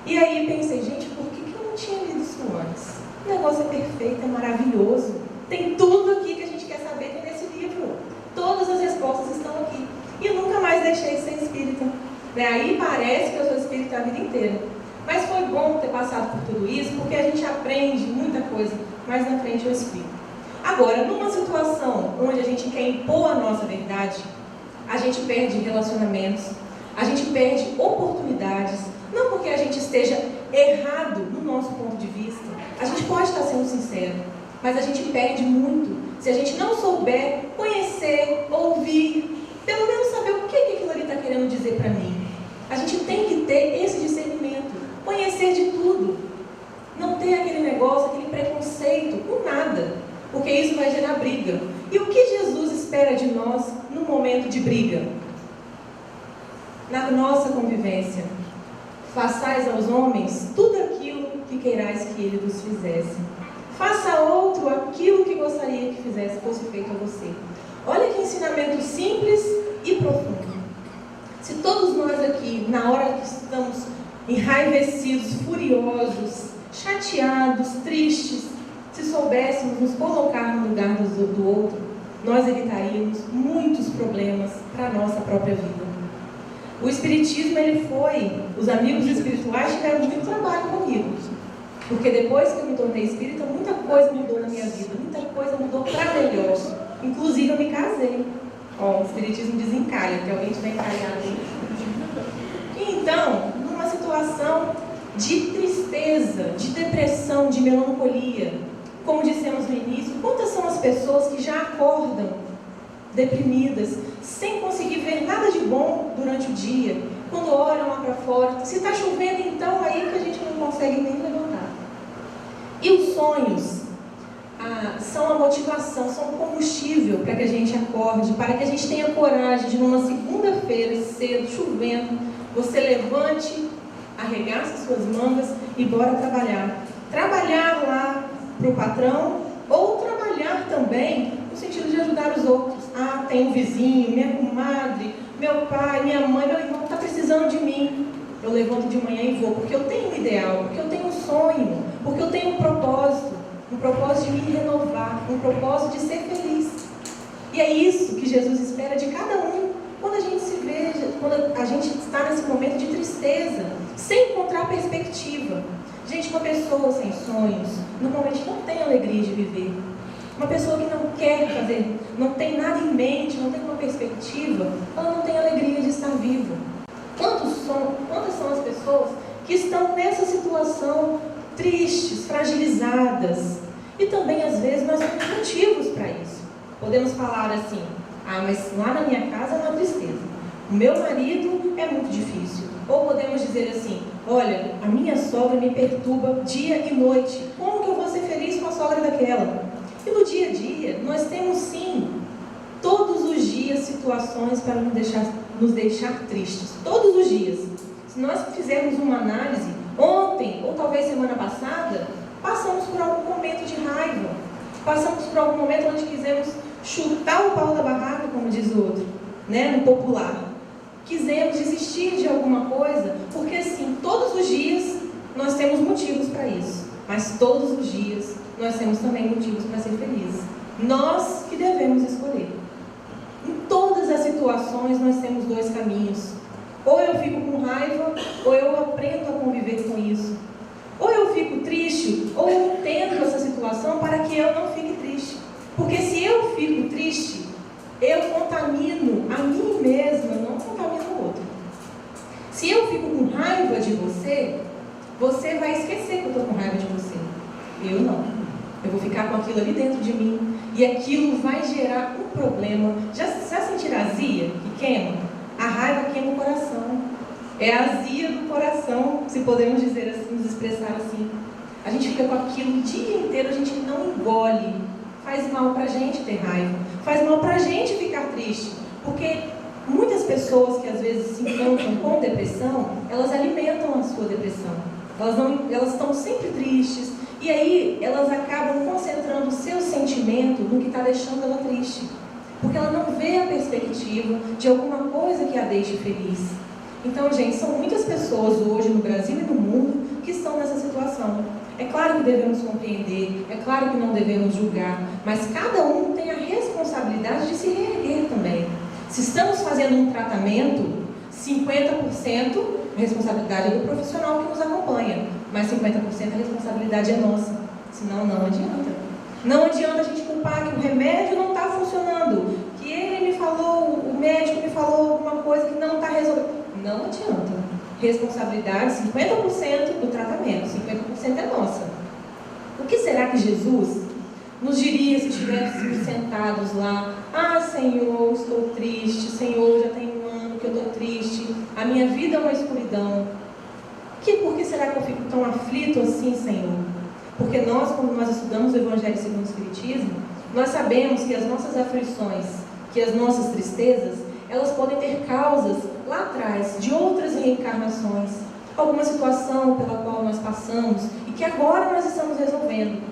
E aí eu pensei, gente, por que eu não tinha lido isso antes? O negócio é perfeito, é maravilhoso. Tem tudo aqui que a gente quer saber, tem nesse livro. Todas as respostas estão aqui. E eu nunca mais deixei de ser espírita. Aí parece que eu sou espírita a vida inteira. Mas foi bom ter passado por tudo isso, porque a gente aprende muita coisa. Mais na frente eu explico. Agora, numa situação onde a gente quer impor a nossa verdade, a gente perde relacionamentos, a gente perde oportunidades, não porque a gente esteja errado no nosso ponto de vista, a gente pode estar sendo sincero, mas a gente perde muito se a gente não souber conhecer, ouvir, pelo menos saber o que aquilo ali está querendo dizer para mim. A gente tem que ter esse discernimento, conhecer de tudo, não ter aquele negócio, aquele preconceito com nada, porque isso vai gerar briga. E o que Jesus espera de nós no momento de briga? Na nossa convivência, façais aos homens tudo aquilo que queirais que ele vos fizesse. Faça a outro aquilo que gostaria que fizesse, fosse feito a você. Olha que ensinamento simples e profundo. Se todos nós aqui, na hora que estamos enraivecidos, furiosos, chateados, tristes, se soubéssemos nos colocar no lugar do outro, nós evitaríamos muitos problemas para a nossa própria vida. O espiritismo, os amigos espirituais tiveram muito trabalho comigo, porque depois que eu me tornei espírita, muita coisa mudou na minha vida, muita coisa mudou para melhor. Inclusive eu me casei. O espiritismo desencalha, que alguém tiver encalhado aí. Então, numa situação de tristeza, de depressão, de melancolia, como dissemos no início, quantas são as pessoas que já acordam deprimidas, sem conseguir ver nada de bom durante o dia, quando olham lá para fora, se está chovendo, então aí que a gente não consegue nem levantar. E os sonhos são a motivação, são o combustível para que a gente acorde, para que a gente tenha coragem de, numa segunda-feira, cedo, chovendo, você levante, arregace suas mangas e bora trabalhar. Trabalhar lá para o patrão, ou trabalhar também no sentido de ajudar os outros. Tem um vizinho, minha comadre, meu pai, minha mãe, meu irmão está precisando de mim. Eu levanto de manhã e vou, porque eu tenho um ideal, porque eu tenho um sonho, porque eu tenho um propósito de me renovar, um propósito de ser feliz. E é isso que Jesus espera de cada um, quando a gente se veja, quando a gente está nesse momento de tristeza, sem encontrar perspectiva. Gente, uma pessoa sem sonhos, normalmente não tem alegria de viver. Uma pessoa que não quer fazer, não tem nada em mente, não tem uma perspectiva, ela não tem alegria de estar viva. Quantas são as pessoas que estão nessa situação, tristes, fragilizadas? E também, às vezes, nós temos motivos para isso. Podemos falar assim: ah, mas lá na minha casa é uma tristeza. O meu marido é muito difícil. Ou podemos dizer assim: olha, a minha sogra me perturba dia e noite. Como que eu vou ser feliz com a sogra daquela? E no dia a dia, nós temos sim, todos os dias, situações para nos deixar tristes. Todos os dias. Se nós fizermos uma análise, ontem, ou talvez semana passada, passamos por algum momento de raiva. Passamos por algum momento onde quisemos chutar o pau da barraca, como diz o outro, né, no popular. Quisemos desistir de alguma coisa, porque assim, todos os dias nós temos motivos para isso. Mas todos os dias nós temos também motivos para ser felizes. Nós que devemos escolher. Em todas as situações nós temos dois caminhos. Ou eu fico com raiva, ou eu aprendo a conviver com isso. Ou eu fico triste, ou eu entendo essa situação para que eu não fique triste. Porque se eu fico triste, eu contamino a mim mesma, não contamino o outro. Se eu fico com raiva de você, você vai esquecer que eu estou com raiva de você. Eu não. Eu vou ficar com aquilo ali dentro de mim. E aquilo vai gerar um problema. Já sentiram a azia que queima? A raiva queima o coração. É a azia do coração, se podemos dizer assim, nos expressar assim. A gente fica com aquilo o dia inteiro, a gente não engole. Faz mal pra gente ter raiva. Faz mal pra gente ficar triste. Porque muitas pessoas que às vezes se encontram com depressão, elas alimentam a sua depressão. Elas estão sempre tristes. E aí elas acabam concentrando o seu sentimento no que está deixando ela triste. Porque ela não vê a perspectiva de alguma coisa que a deixe feliz. Então, gente, são muitas pessoas hoje no Brasil e no mundo que estão nessa situação. É claro que devemos compreender, é claro que não devemos julgar, mas cada um tem a responsabilidade de se reerguer também. Se estamos fazendo um tratamento, 50% a responsabilidade é do profissional que nos acompanha, mas 50% a responsabilidade é nossa. Senão não adianta. Não adianta a gente culpar que o remédio não está funcionando, que ele me falou, o médico me falou alguma coisa que não está resolvendo. Não adianta. Responsabilidade, 50% do tratamento, 50% é nossa. O que será que Jesus nos diria se estivéssemos sentados lá? Ah, Senhor, estou triste. Senhor, já tem um ano que eu estou triste. A minha vida é uma escuridão. Por que será que eu fico tão aflito assim, Senhor? Porque nós, quando nós estudamos o Evangelho segundo o Espiritismo, nós sabemos que as nossas aflições, que as nossas tristezas, elas podem ter causas lá atrás, de outras reencarnações, alguma situação pela qual nós passamos e que agora nós estamos resolvendo.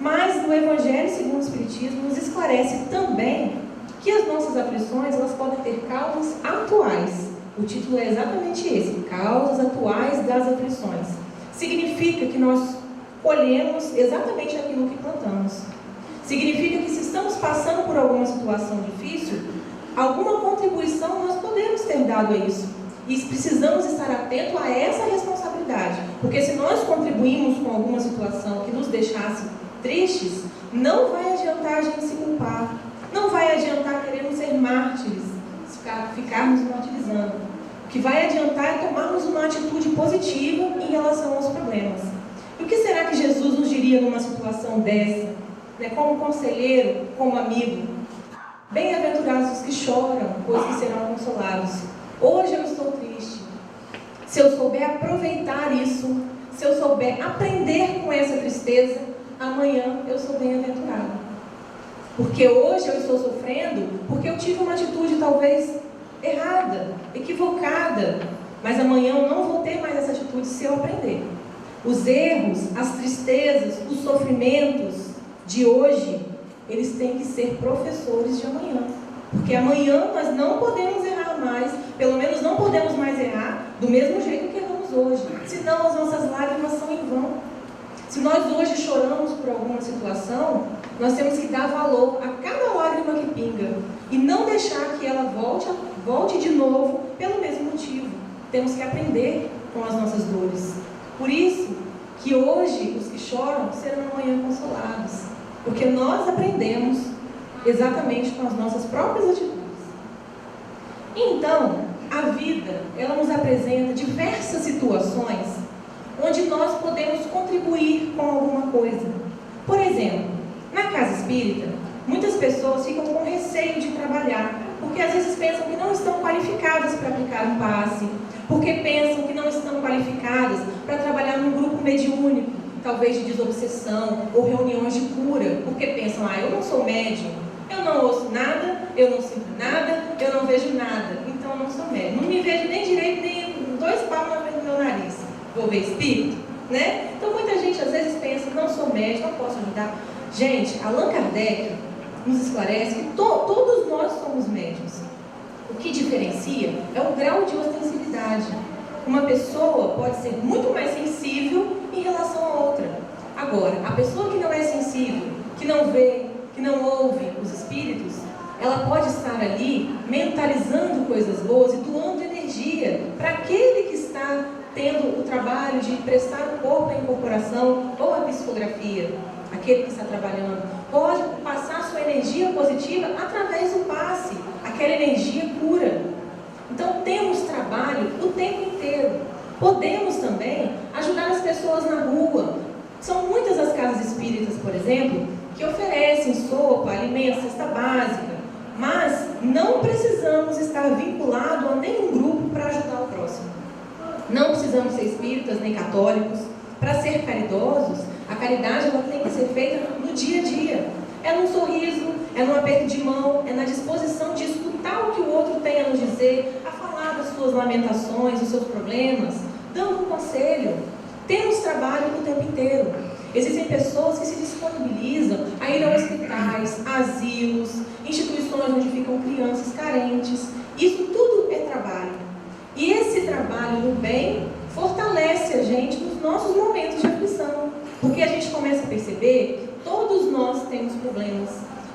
Mas no Evangelho segundo o Espiritismo nos esclarece também que as nossas aflições, elas podem ter causas atuais. O título é exatamente esse, Causas Atuais das Aflições. Significa que nós colhemos exatamente aquilo que plantamos. Significa que se estamos passando por alguma situação difícil, alguma contribuição nós podemos ter dado a isso. E precisamos estar atentos a essa responsabilidade. Porque se nós contribuímos com alguma situação que nos deixasse tristes, não vai adiantar a gente se culpar. Não vai adiantar querermos ser mártires, ficarmos martirizando. O que vai adiantar é tomarmos uma atitude positiva em relação aos problemas. E o que será que Jesus nos diria numa situação dessa? Como conselheiro, como amigo? Bem-aventurados os que choram, pois que serão consolados. Hoje eu estou triste. Se eu souber aproveitar isso, se eu souber aprender com essa tristeza, amanhã eu sou bem-aventurado. Porque hoje eu estou sofrendo porque eu tive uma atitude talvez errada, equivocada. Mas amanhã eu não vou ter mais essa atitude se eu aprender. Os erros, as tristezas, os sofrimentos de hoje, eles têm que ser professores de amanhã. Porque amanhã nós não podemos errar mais, pelo menos não podemos mais errar do mesmo jeito que erramos hoje. Senão as nossas lágrimas são em vão. Se nós hoje choramos por alguma situação, nós temos que dar valor a cada lágrima que pinga e não deixar que ela volte de novo pelo mesmo motivo. Temos que aprender com as nossas dores. Por isso que hoje os que choram serão amanhã consolados. Porque nós aprendemos exatamente com as nossas próprias atitudes. Então, a vida, ela nos apresenta diversas situações onde nós podemos contribuir com alguma coisa. Por exemplo, na casa espírita, Muitas pessoas ficam com receio de trabalhar, porque às vezes pensam que não estão qualificadas para aplicar um passe, porque pensam que não estão qualificadas para trabalhar num grupo mediúnico, talvez de desobsessão ou reuniões de cura, porque pensam, eu não sou médium, eu não ouço nada, eu não sinto nada, eu não vejo nada, então eu não sou médium. Não me vejo nem direito, nem 2 palmos na frente do meu nariz. Vou ver espírito, né? Então muita gente às vezes pensa, não sou médium, não posso ajudar. Gente, Allan Kardec nos esclarece que todos nós somos médiuns. O que diferencia é o grau de ostensibilidade. Uma pessoa pode ser muito mais sensível em relação a outra. Agora, a pessoa que não é sensível, que não vê, que não ouve os espíritos, ela pode estar ali mentalizando coisas boas e doando energia para aquele que está tendo o trabalho de prestar o corpo à incorporação ou à psicografia. Aquele que está trabalhando pode passar sua energia positiva através do passe. Aquela energia cura. Então temos trabalho o tempo inteiro. Podemos também ajudar as pessoas na rua. São muitas as casas espíritas, por exemplo, que oferecem sopa, alimentos, cesta básica. Mas não precisamos estar vinculados a nenhum grupo para ajudar o próximo. Não precisamos ser espíritas nem católicos. Para ser caridosos, a caridade ela tem que ser feita no dia a dia. É num sorriso, é num aperto de mão, é na disposição de escutar o que o outro tem a nos dizer, a falar das suas lamentações, dos seus problemas, dando um conselho. Temos trabalho o tempo inteiro. Existem pessoas que se disponibilizam a ir a hospitais, asilos, instituições onde ficam crianças carentes. Isso tudo é trabalho. E esse trabalho no bem fortalece a gente nos nossos momentos de aflição. Porque a gente começa a perceber que todos nós temos problemas.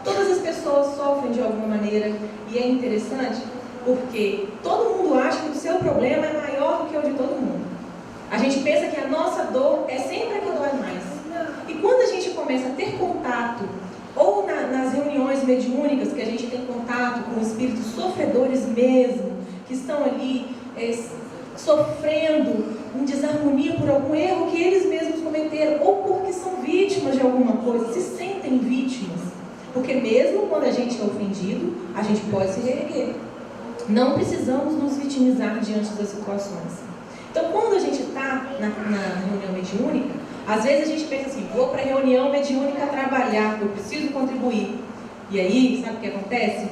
Todas as pessoas sofrem de alguma maneira. E é interessante porque todo mundo acha que o seu problema é maior do que o de todo mundo. A gente pensa que a nossa dor é sempre a que dói mais. E quando a gente começa a ter contato, ou nas reuniões mediúnicas que a gente tem contato com espíritos sofredores mesmo, que estão ali sofrendo em desarmonia por algum erro que eles mesmos cometeram, ou porque são vítimas de alguma coisa, se sentem vítimas. Porque mesmo quando a gente é ofendido, a gente pode se reerguer. Não precisamos nos vitimizar diante das situações. Então, quando a gente está na reunião mediúnica, às vezes a gente pensa assim, vou para a reunião mediúnica trabalhar, eu preciso contribuir. E aí, sabe o que acontece?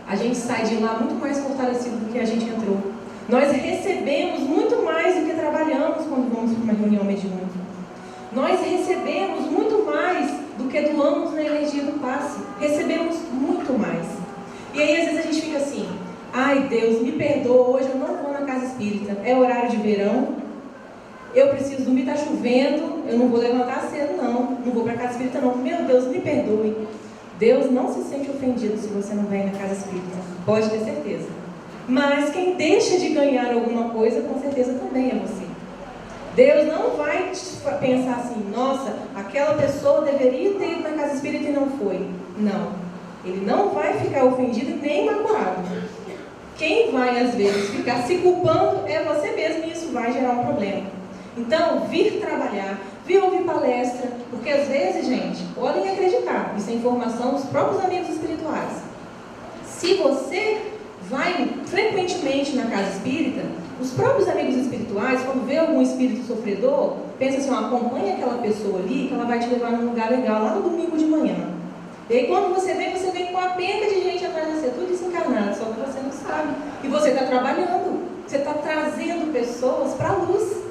A gente sai de lá muito mais fortalecido do que a gente entrou. Nós recebemos muito mais do que trabalhamos quando vamos para uma reunião mediúnica. Nós recebemos muito mais do que doamos na energia do passe. Recebemos muito mais. E aí, às vezes, a gente fica assim, ai Deus, me perdoa, hoje eu não vou na casa espírita. É horário de verão, eu preciso dormir, está chovendo, eu não vou levantar cedo não vou para a casa espírita não. Meu Deus, me perdoe. Deus não se sente ofendido se você não vem na casa espírita. Pode ter certeza. Mas quem deixa de ganhar alguma coisa, com certeza também é você. Deus não vai pensar assim, nossa, aquela pessoa deveria ter ido na casa espírita e não foi. Não. Ele não vai ficar ofendido nem magoado. Quem vai, às vezes, ficar se culpando é você mesmo e isso vai gerar um problema. Então, vir trabalhar, vir ouvir palestra, porque às vezes, gente, podem acreditar, isso é informação dos próprios amigos espirituais. Se você vai frequentemente na casa espírita, os próprios amigos espirituais, quando vê algum espírito sofredor, pensa assim, acompanha aquela pessoa ali, que ela vai te levar num lugar legal, lá no domingo de manhã. E aí quando você vem com a penca de gente atrás de você, tudo desencarnado, só que você não sabe. E você está trabalhando, você está trazendo pessoas para a luz.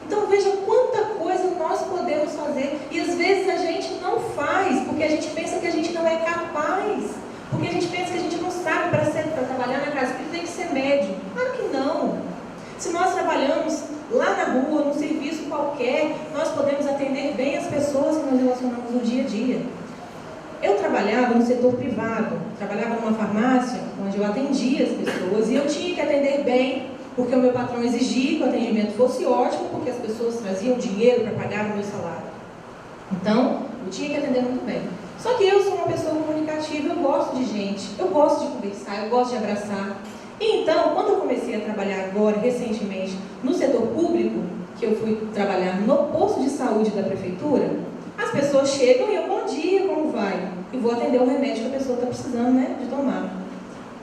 Então veja quanta coisa nós podemos fazer. E às vezes a gente não faz, porque a gente pensa que a gente não é capaz. Porque a gente pensa que a gente não sabe para trabalhar na casa espírita tem que ser médium. Claro que não. Se nós trabalhamos lá na rua, num serviço qualquer, nós podemos atender bem as pessoas que nos relacionamos no dia a dia. Eu trabalhava no setor privado, trabalhava numa farmácia onde eu atendia as pessoas e eu tinha que atender bem, porque o meu patrão exigia que o atendimento fosse ótimo, porque as pessoas traziam dinheiro para pagar o meu salário. Então, eu tinha que atender muito bem. Só que eu sou uma pessoa comunicativa, eu gosto de gente, eu gosto de conversar, eu gosto de abraçar. E então, quando eu comecei a trabalhar agora, recentemente, no setor público, que eu fui trabalhar no posto de saúde da prefeitura, as pessoas chegam e eu, bom dia, como vai? e vou atender o remédio que a pessoa está precisando, né, de tomar.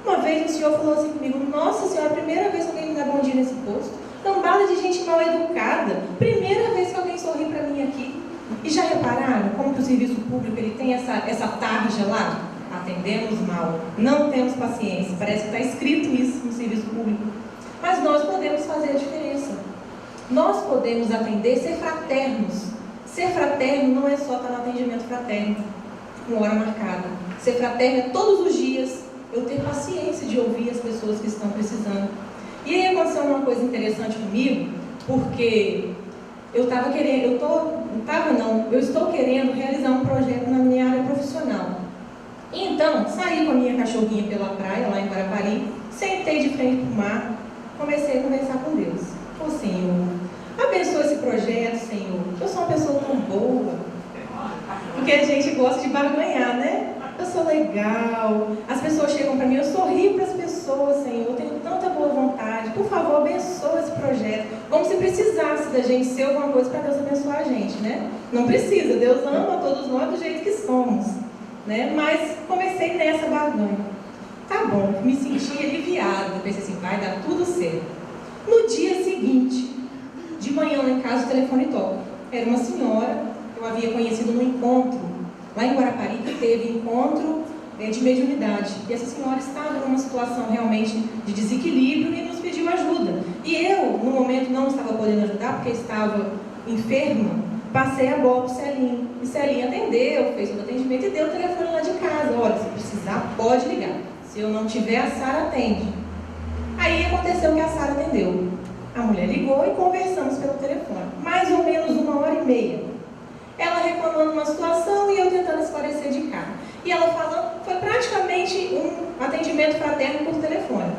Uma vez o senhor falou assim comigo: nossa senhora, primeira vez que alguém me dá bom dia nesse posto, cambada de gente mal educada, primeira vez que alguém sorri para mim aqui. E já repararam como que o serviço público ele tem essa tarja lá? Atendemos mal, não temos paciência, parece que está escrito isso no serviço público. Mas nós podemos fazer a diferença. Nós podemos atender, ser fraternos. Ser fraterno não é só estar no atendimento fraterno, com hora marcada. Ser fraterno é todos os dias eu ter paciência de ouvir as pessoas que estão precisando. E aí aconteceu uma coisa interessante comigo, porque eu estou querendo realizar um projeto na minha área profissional. Então, saí com a minha cachorrinha pela praia, lá em Guarapari, sentei de frente para o mar, comecei a conversar com Deus. Ô Senhor, abençoa esse projeto, Senhor. Eu sou uma pessoa tão boa. Porque a gente gosta de barganhar, né? Eu sou legal. As pessoas chegam para mim, eu sorrio para as pessoas, Senhor. Eu tenho tanta boa vontade. Por favor, abençoa esse projeto. Como se precisasse da gente ser alguma coisa para Deus abençoar a gente, né? Não precisa. Deus ama todos nós do jeito que somos, né? Mas comecei nessa barganha. Tá bom, me senti aliviada. Pensei assim, vai dar tudo certo. No dia seguinte, de manhã lá em casa, o telefone toca. Era uma senhora que eu havia conhecido no encontro, lá em Guarapari, que teve encontro de mediunidade. E essa senhora estava numa situação realmente de desequilíbrio e nos pediu ajuda. E eu, no momento, não estava podendo ajudar, porque estava enferma, passei a bola para o Celinho. E Celinho atendeu, fez todo o atendimento e deu o telefone lá de casa. Olha, se precisar, pode ligar. Se eu não tiver, a Sara atende. Aí aconteceu que a Sara atendeu. A mulher ligou e conversamos pelo telefone. Mais ou menos 1h30. Ela reclamando uma situação e eu tentando esclarecer de cá. E ela falando, foi praticamente um atendimento fraterno por telefone.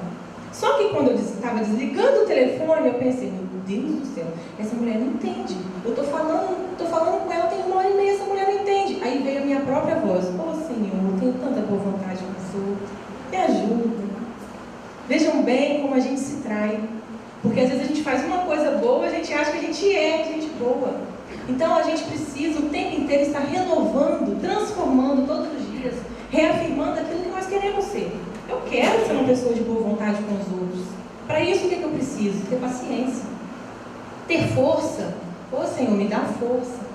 Só que quando eu estava desligando o telefone, eu pensei, meu Deus do céu, essa mulher não entende. Eu estou falando com ela tem 1h30, essa mulher não entende. Aí veio a minha própria voz. Ô Senhor, eu tenho tanta boa vontade com os outros. Me ajuda. Vejam bem como a gente se trai. Porque às vezes a gente faz uma coisa boa, a gente acha que a gente é gente boa. Então a gente precisa o tempo inteiro estar renovando, transformando todos os dias, reafirmando aquilo que nós queremos ser. Eu quero ser uma pessoa de boa vontade com os outros. Para isso o que eu preciso? Ter paciência. Ter força. Ô Senhor, me dá força.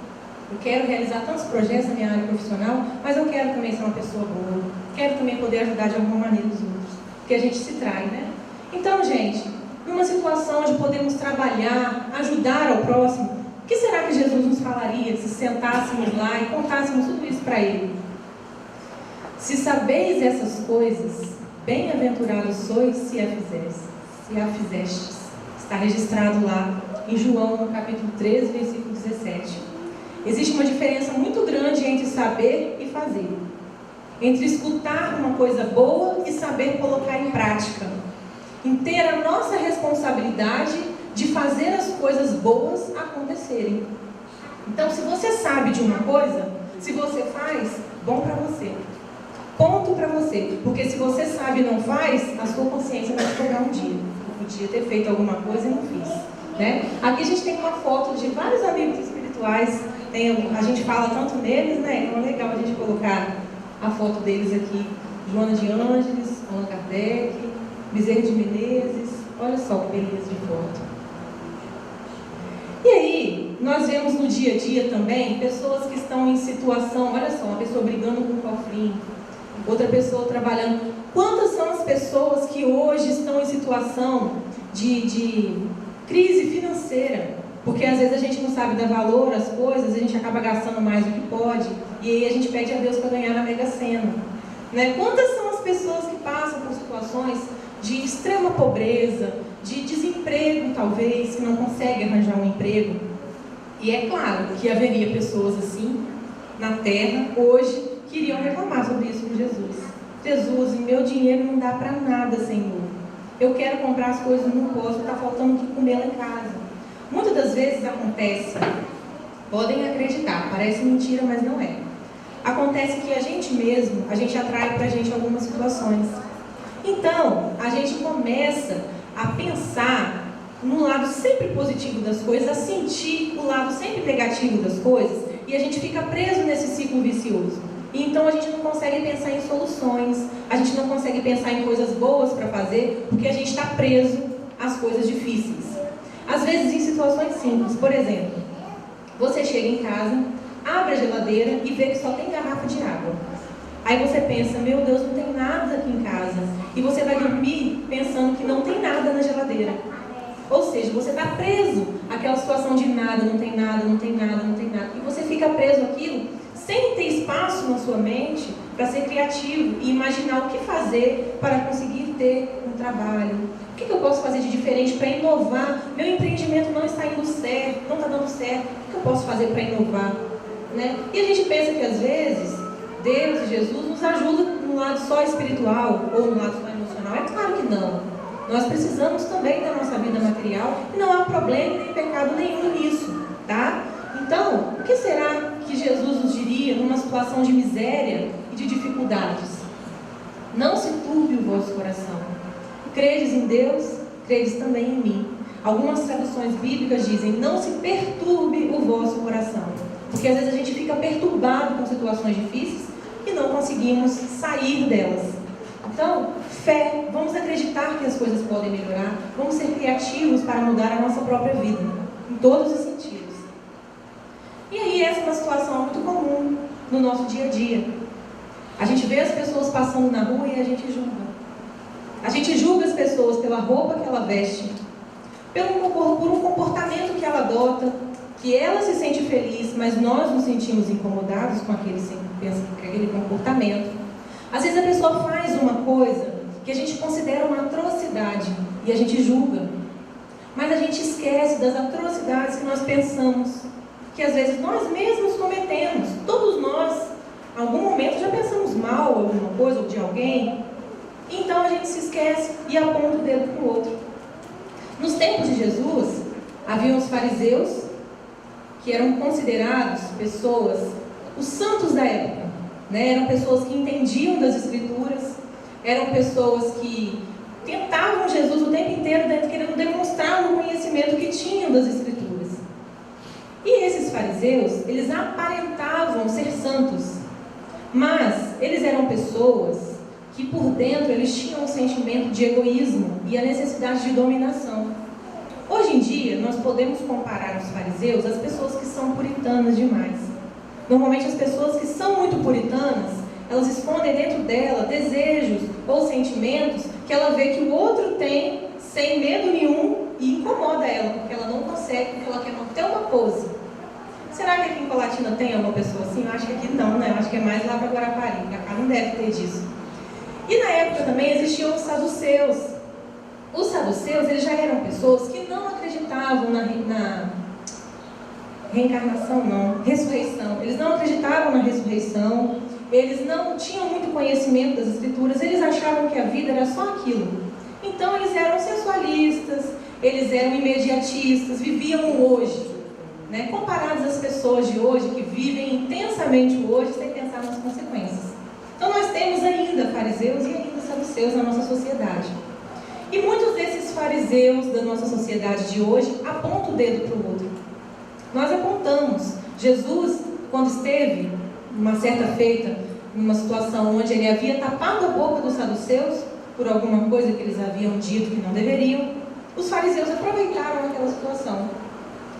Eu quero realizar tantos projetos na minha área profissional, mas eu quero também ser uma pessoa boa. Quero também poder ajudar de alguma maneira os outros. Porque a gente se trai, né? Então, gente, numa situação onde podemos trabalhar, ajudar ao próximo, o que será que Jesus nos falaria se sentássemos lá e contássemos tudo isso para Ele? Se sabeis essas coisas, bem-aventurados sois se a fizestes. Está registrado lá em João, no capítulo 13, versículo 17. Existe uma diferença muito grande entre saber e fazer. Entre escutar uma coisa boa e saber colocar em prática. Em ter a nossa responsabilidade de fazer as coisas boas acontecerem. Então, se você sabe de uma coisa, se você faz, bom para você. Ponto para você. Porque se você sabe e não faz, a sua consciência vai te pegar um dia. Eu podia ter feito alguma coisa e não fiz. Né? Aqui a gente tem uma foto de vários amigos espirituais. A gente fala tanto neles, né? Então é legal a gente colocar a foto deles aqui. Joana de Ângeles, Allan Kardec, Bezerra de Menezes. Olha só que beleza de foto. E aí, nós vemos no dia a dia também pessoas que estão em situação, olha só, uma pessoa brigando com um cofrinho, outra pessoa trabalhando. Quantas são as pessoas que hoje estão em situação de crise financeira? Porque às vezes a gente não sabe dar valor às coisas, a gente acaba gastando mais do que pode, e aí a gente pede a Deus para ganhar na Mega Sena. Né? Quantas são as pessoas que passam por situações de extrema pobreza, de desemprego talvez, que não conseguem arranjar um emprego? E é claro que haveria pessoas assim na terra hoje que iriam reclamar sobre isso com Jesus. Jesus, meu dinheiro não dá para nada, Senhor. Eu quero comprar as coisas, não posso, está faltando o que comer lá em casa. Muitas das vezes acontece, podem acreditar, parece mentira, mas não é. Acontece que a gente mesmo, a gente atrai para a gente algumas situações. Então, a gente começa a pensar no lado sempre positivo das coisas, a sentir o lado sempre negativo das coisas, e a gente fica preso nesse ciclo vicioso. E então a gente não consegue pensar em soluções, a gente não consegue pensar em coisas boas para fazer, porque a gente está preso às coisas difíceis. Às vezes em situações simples, por exemplo, você chega em casa, abre a geladeira e vê que só tem garrafa de água. Aí você pensa, meu Deus, não tem nada aqui em casa. E você vai dormir pensando que não tem nada na geladeira. Ou seja, você está preso àquela situação de nada, não tem nada, não tem nada, não tem nada. E você fica preso àquilo sem ter espaço na sua mente para ser criativo e imaginar o que fazer para conseguir ter um trabalho. O que eu posso fazer de diferente para inovar? Meu empreendimento não está indo certo, não está dando certo. O que eu posso fazer para inovar? Né? E a gente pensa que às vezes Deus e Jesus nos ajudam no lado só espiritual ou no lado só emocional. É claro que não. Nós precisamos também da nossa vida material e não há problema nem pecado nenhum nisso, tá? Então, o que será que Jesus nos diria numa situação de miséria e de dificuldades? Não se turbe o vosso coração. Credes em Deus, credes também em mim. Algumas traduções bíblicas dizem, não se perturbe o vosso coração. Porque às vezes a gente fica perturbado com situações difíceis e não conseguimos sair delas. Então, fé, vamos acreditar que as coisas podem melhorar, vamos ser criativos para mudar a nossa própria vida, em todos os sentidos. E aí essa é uma situação muito comum no nosso dia a dia. A gente vê as pessoas passando na rua e a gente julga. A gente julga as pessoas pela roupa que ela veste, por um comportamento que ela adota, que ela se sente feliz, mas nós nos sentimos incomodados com aquele comportamento. Às vezes a pessoa faz uma coisa que a gente considera uma atrocidade e a gente julga, mas a gente esquece das atrocidades que nós pensamos, que às vezes nós mesmos cometemos. Todos nós, em algum momento, já pensamos mal alguma coisa ou de alguém, então a gente se esquece e aponta o dedo para o outro. Nos tempos de Jesus, haviam os fariseus, que eram considerados pessoas, os santos da época, né? Eram pessoas que entendiam das Escrituras, eram pessoas que tentavam Jesus o tempo inteiro, querendo demonstrar o conhecimento que tinham das Escrituras. E esses fariseus, eles aparentavam ser santos, mas eles eram pessoas que por dentro eles tinham um sentimento de egoísmo e a necessidade de dominação. Hoje em dia, nós podemos comparar os fariseus às pessoas que são puritanas demais. Normalmente as pessoas que são muito puritanas, elas escondem dentro dela desejos ou sentimentos que ela vê que o outro tem sem medo nenhum e incomoda ela, porque ela não consegue, porque ela quer manter uma pose. Será que aqui em Colatina tem alguma pessoa assim? Eu acho que aqui não, né? Eu acho que é mais lá para Guarapari, pra cá não deve ter disso. E na época também existiam os saduceus. Os saduceus, eles já eram pessoas que não acreditavam na reencarnação, não, ressurreição. Eles não acreditavam na ressurreição, eles não tinham muito conhecimento das Escrituras, eles achavam que a vida era só aquilo. Então eles eram sensualistas, eles eram imediatistas, viviam o hoje, né? Comparados às pessoas de hoje, que vivem intensamente o hoje, sem pensar nas consequências. Então nós temos ainda fariseus e ainda saduceus na nossa sociedade. E muitos desses fariseus da nossa sociedade de hoje apontam o dedo para o outro. Nós apontamos. Jesus, quando esteve, numa certa feita, numa situação onde ele havia tapado a boca dos saduceus, por alguma coisa que eles haviam dito que não deveriam, os fariseus aproveitaram aquela situação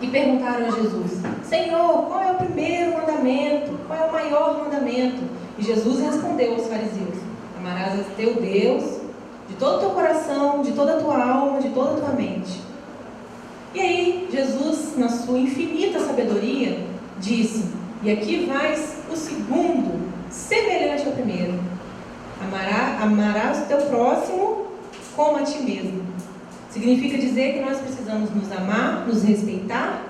e perguntaram a Jesus: Senhor, qual é o primeiro mandamento? Qual é o maior mandamento? E Jesus respondeu aos fariseus: amarás a teu Deus de todo o teu coração, de toda a tua alma, de toda a tua mente. E aí, Jesus, na sua infinita sabedoria, disse, e aqui vai o segundo, semelhante ao primeiro: amarás o teu próximo como a ti mesmo. Significa dizer que nós precisamos nos amar, nos respeitar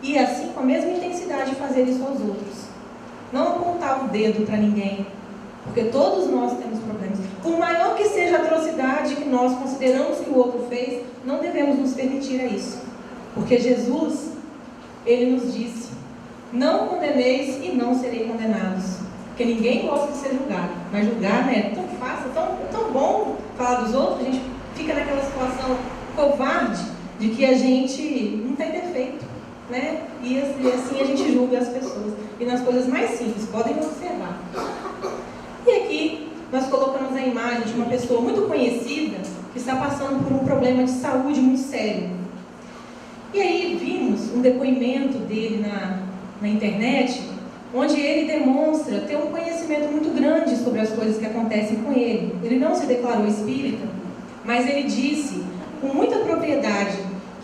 e assim, com a mesma intensidade, fazer isso aos outros. Não apontar o dedo para ninguém, porque todos nós temos problemas. Por maior que seja a atrocidade que nós consideramos que o outro fez, não devemos nos permitir a isso. Porque Jesus, ele nos disse: não condeneis e não serei condenados. Porque ninguém gosta de ser julgado. Mas julgar, né, é tão fácil, tão bom falar dos outros. A gente fica naquela situação covarde de que a gente não tem defeito, né? E assim a gente julga as pessoas. E nas coisas mais simples, podem observar. reportagem de uma pessoa muito conhecida que está passando por um problema de saúde muito sério. E aí vimos um depoimento dele na internet, onde ele demonstra ter um conhecimento muito grande sobre as coisas que acontecem com ele. Ele não se declarou espírita, mas ele disse com muita propriedade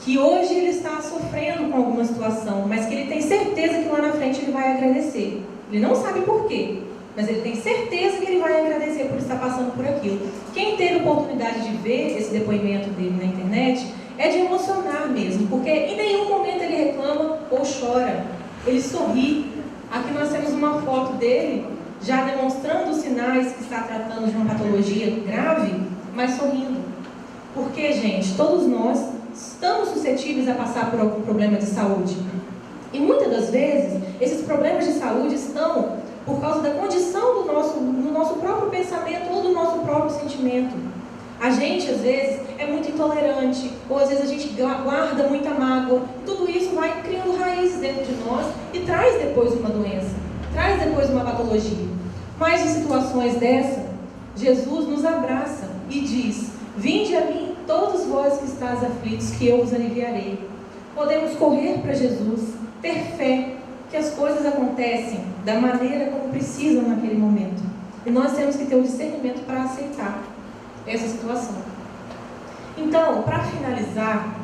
que hoje ele está sofrendo com alguma situação, mas que ele tem certeza que lá na frente ele vai agradecer. Ele não sabe por quê, mas ele tem certeza que ele vai agradecer por estar passando por aquilo. Quem teve a oportunidade de ver esse depoimento dele na internet, é de emocionar mesmo, porque em nenhum momento ele reclama ou chora, ele sorri. Aqui nós temos uma foto dele, já demonstrando os sinais que está tratando de uma patologia grave, mas sorrindo. Porque, gente, todos nós estamos suscetíveis a passar por algum problema de saúde. E muitas das vezes, esses problemas de saúde estão por causa da condição do nosso próprio pensamento ou do nosso próprio sentimento. A gente, às vezes, é muito intolerante, ou às vezes a gente guarda muita mágoa. Tudo isso vai criando raízes dentro de nós e traz depois uma doença, traz depois uma patologia. Mas em situações dessa, Jesus nos abraça e diz: vinde a mim, todos vós que estáis aflitos, que eu vos aliviarei. Podemos correr para Jesus, ter fé, que as coisas acontecem da maneira como precisam naquele momento. E nós temos que ter o discernimento para aceitar essa situação. Então, para finalizar,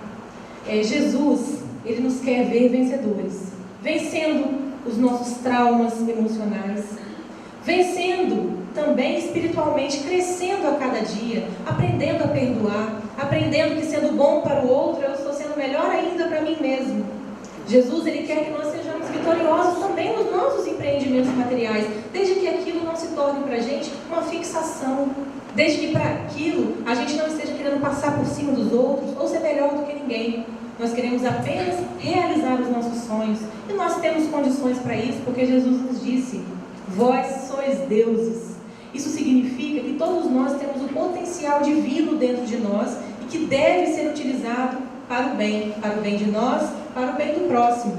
Jesus, ele nos quer ver vencedores, vencendo os nossos traumas emocionais, vencendo também espiritualmente, crescendo a cada dia, aprendendo a perdoar, aprendendo que sendo bom para o outro, eu estou sendo melhor ainda para mim mesmo. Jesus, ele quer que nós sejamos vitoriosos também nos nossos empreendimentos materiais, desde que aquilo não se torne para a gente uma fixação, desde que para aquilo a gente não esteja querendo passar por cima dos outros ou ser melhor do que ninguém. Nós queremos apenas realizar os nossos sonhos, e nós temos condições para isso, porque Jesus nos disse: vós sois deuses. Isso significa que todos nós temos o potencial divino dentro de nós e que deve ser utilizado para o bem de nós, para o bem do próximo.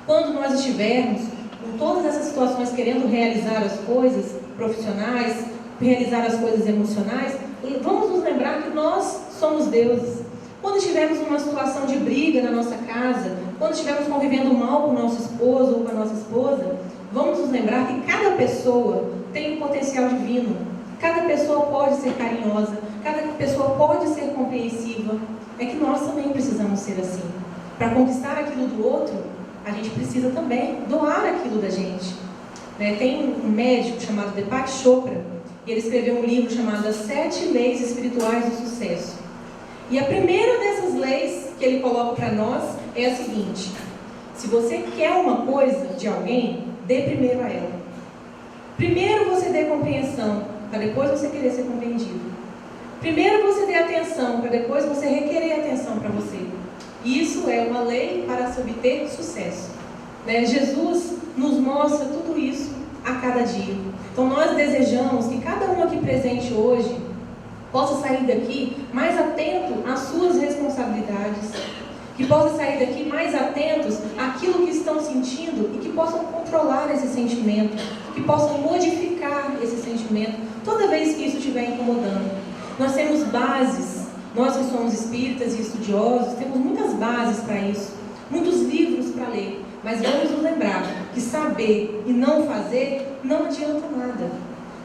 Quando nós estivermos com todas essas situações querendo realizar as coisas profissionais, realizar as coisas emocionais, vamos nos lembrar que nós somos deuses. Quando estivermos numa situação de briga na nossa casa, quando estivermos convivendo mal com o nosso esposo ou com a nossa esposa, vamos nos lembrar que cada pessoa tem um potencial divino. Cada pessoa pode ser carinhosa, cada pessoa pode ser compreensiva. É que nós também precisamos ser assim. Para conquistar aquilo do outro, a gente precisa também doar aquilo da gente. Tem um médico chamado Deepak Chopra, e ele escreveu um livro chamado As 7 Leis Espirituais do Sucesso. E a primeira dessas leis que ele coloca para nós é a seguinte: se você quer uma coisa de alguém, dê primeiro a ela. Primeiro você dê compreensão, para depois você querer ser compreendido. Primeiro você dê atenção, para depois você requerer atenção para você. Isso é uma lei para se obter sucesso. Jesus nos mostra tudo isso a cada dia. Então nós desejamos que cada um aqui presente hoje possa sair daqui mais atento às suas responsabilidades, que possa sair daqui mais atentos àquilo que estão sentindo e que possam controlar esse sentimento, que possam modificar esse sentimento toda vez que isso estiver incomodando. Nós temos bases, nós que somos espíritas e estudiosos, temos muitas bases para isso, muitos livros para ler, mas vamos nos lembrar que saber e não fazer não adianta nada.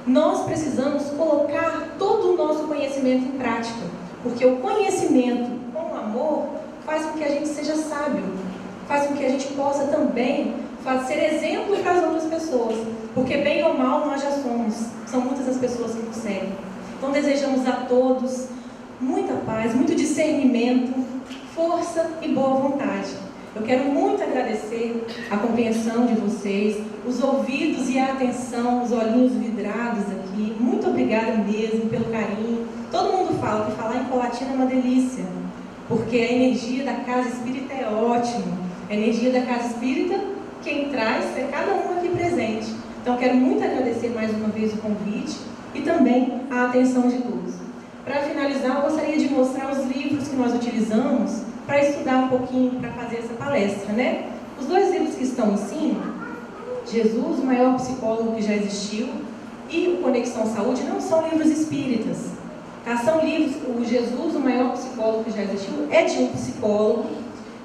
Nós precisamos colocar todo o nosso conhecimento em prática, porque o conhecimento com amor faz com que a gente seja sábio, faz com que a gente possa também ser exemplo para as outras pessoas, porque bem ou mal nós já somos, são muitas as pessoas que nos seguem. Então desejamos a todos muita paz, muito discernimento, força e boa vontade. Eu quero muito agradecer a compreensão de vocês, os ouvidos e a atenção, os olhinhos vidrados aqui. Muito obrigada mesmo pelo carinho. Todo mundo fala que falar em Colatina é uma delícia, porque a energia da casa espírita é ótima. A energia da casa espírita, quem traz é cada um aqui presente. Então quero muito agradecer mais uma vez o convite e também a atenção de todos. Para finalizar, eu gostaria de mostrar os livros que nós utilizamos para estudar um pouquinho, para fazer essa palestra, Os 2 livros que estão em cima: Jesus, o maior psicólogo que já existiu, e o Conexão Saúde não são livros espíritas, tá? São livros, o Jesus, o maior psicólogo que já existiu, é de um psicólogo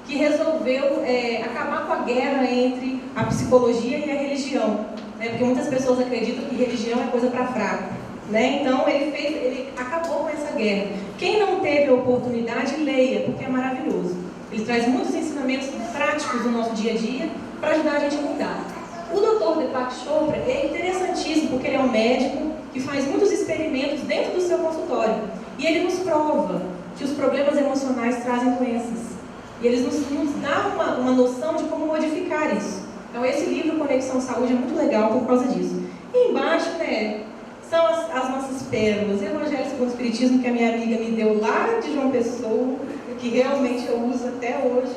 que resolveu acabar com a guerra entre a psicologia e a religião, né? Porque muitas pessoas acreditam que religião é coisa para fraco, né? Então ele acabou com essa guerra. Quem não teve a oportunidade, leia, porque é maravilhoso. Ele traz muitos ensinamentos práticos do nosso dia a dia para ajudar a gente a mudar. O Dr. Deepak Chopra é interessantíssimo porque ele é um médico que faz muitos experimentos dentro do seu consultório e ele nos prova que os problemas emocionais trazem doenças. E eles nos dão uma noção de como modificar isso. Então esse livro, Conexão Saúde, é muito legal por causa disso. E embaixo, né, são as nossas pérolas. Evangelho segundo o Espiritismo, que a minha amiga me deu lá de João Pessoa, que realmente eu uso até hoje,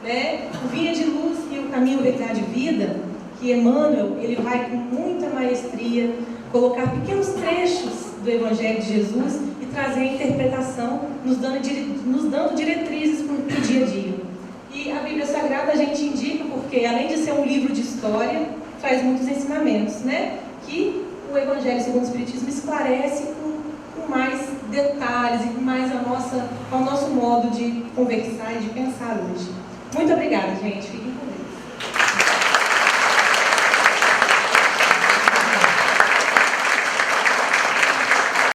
né? O Via de Luz e o Caminho, Verdade e Vida, que Emmanuel, ele vai com muita maestria colocar pequenos trechos do Evangelho de Jesus e trazer a interpretação, nos dando diretrizes para o dia a dia. E a Bíblia Sagrada a gente indica porque, além de ser um livro de história, traz muitos ensinamentos, né? Que o Evangelho segundo o Espiritismo esclarece com mais detalhes e com mais ao nosso modo de conversar e de pensar hoje. Muito obrigada, gente. Fiquem com Deus.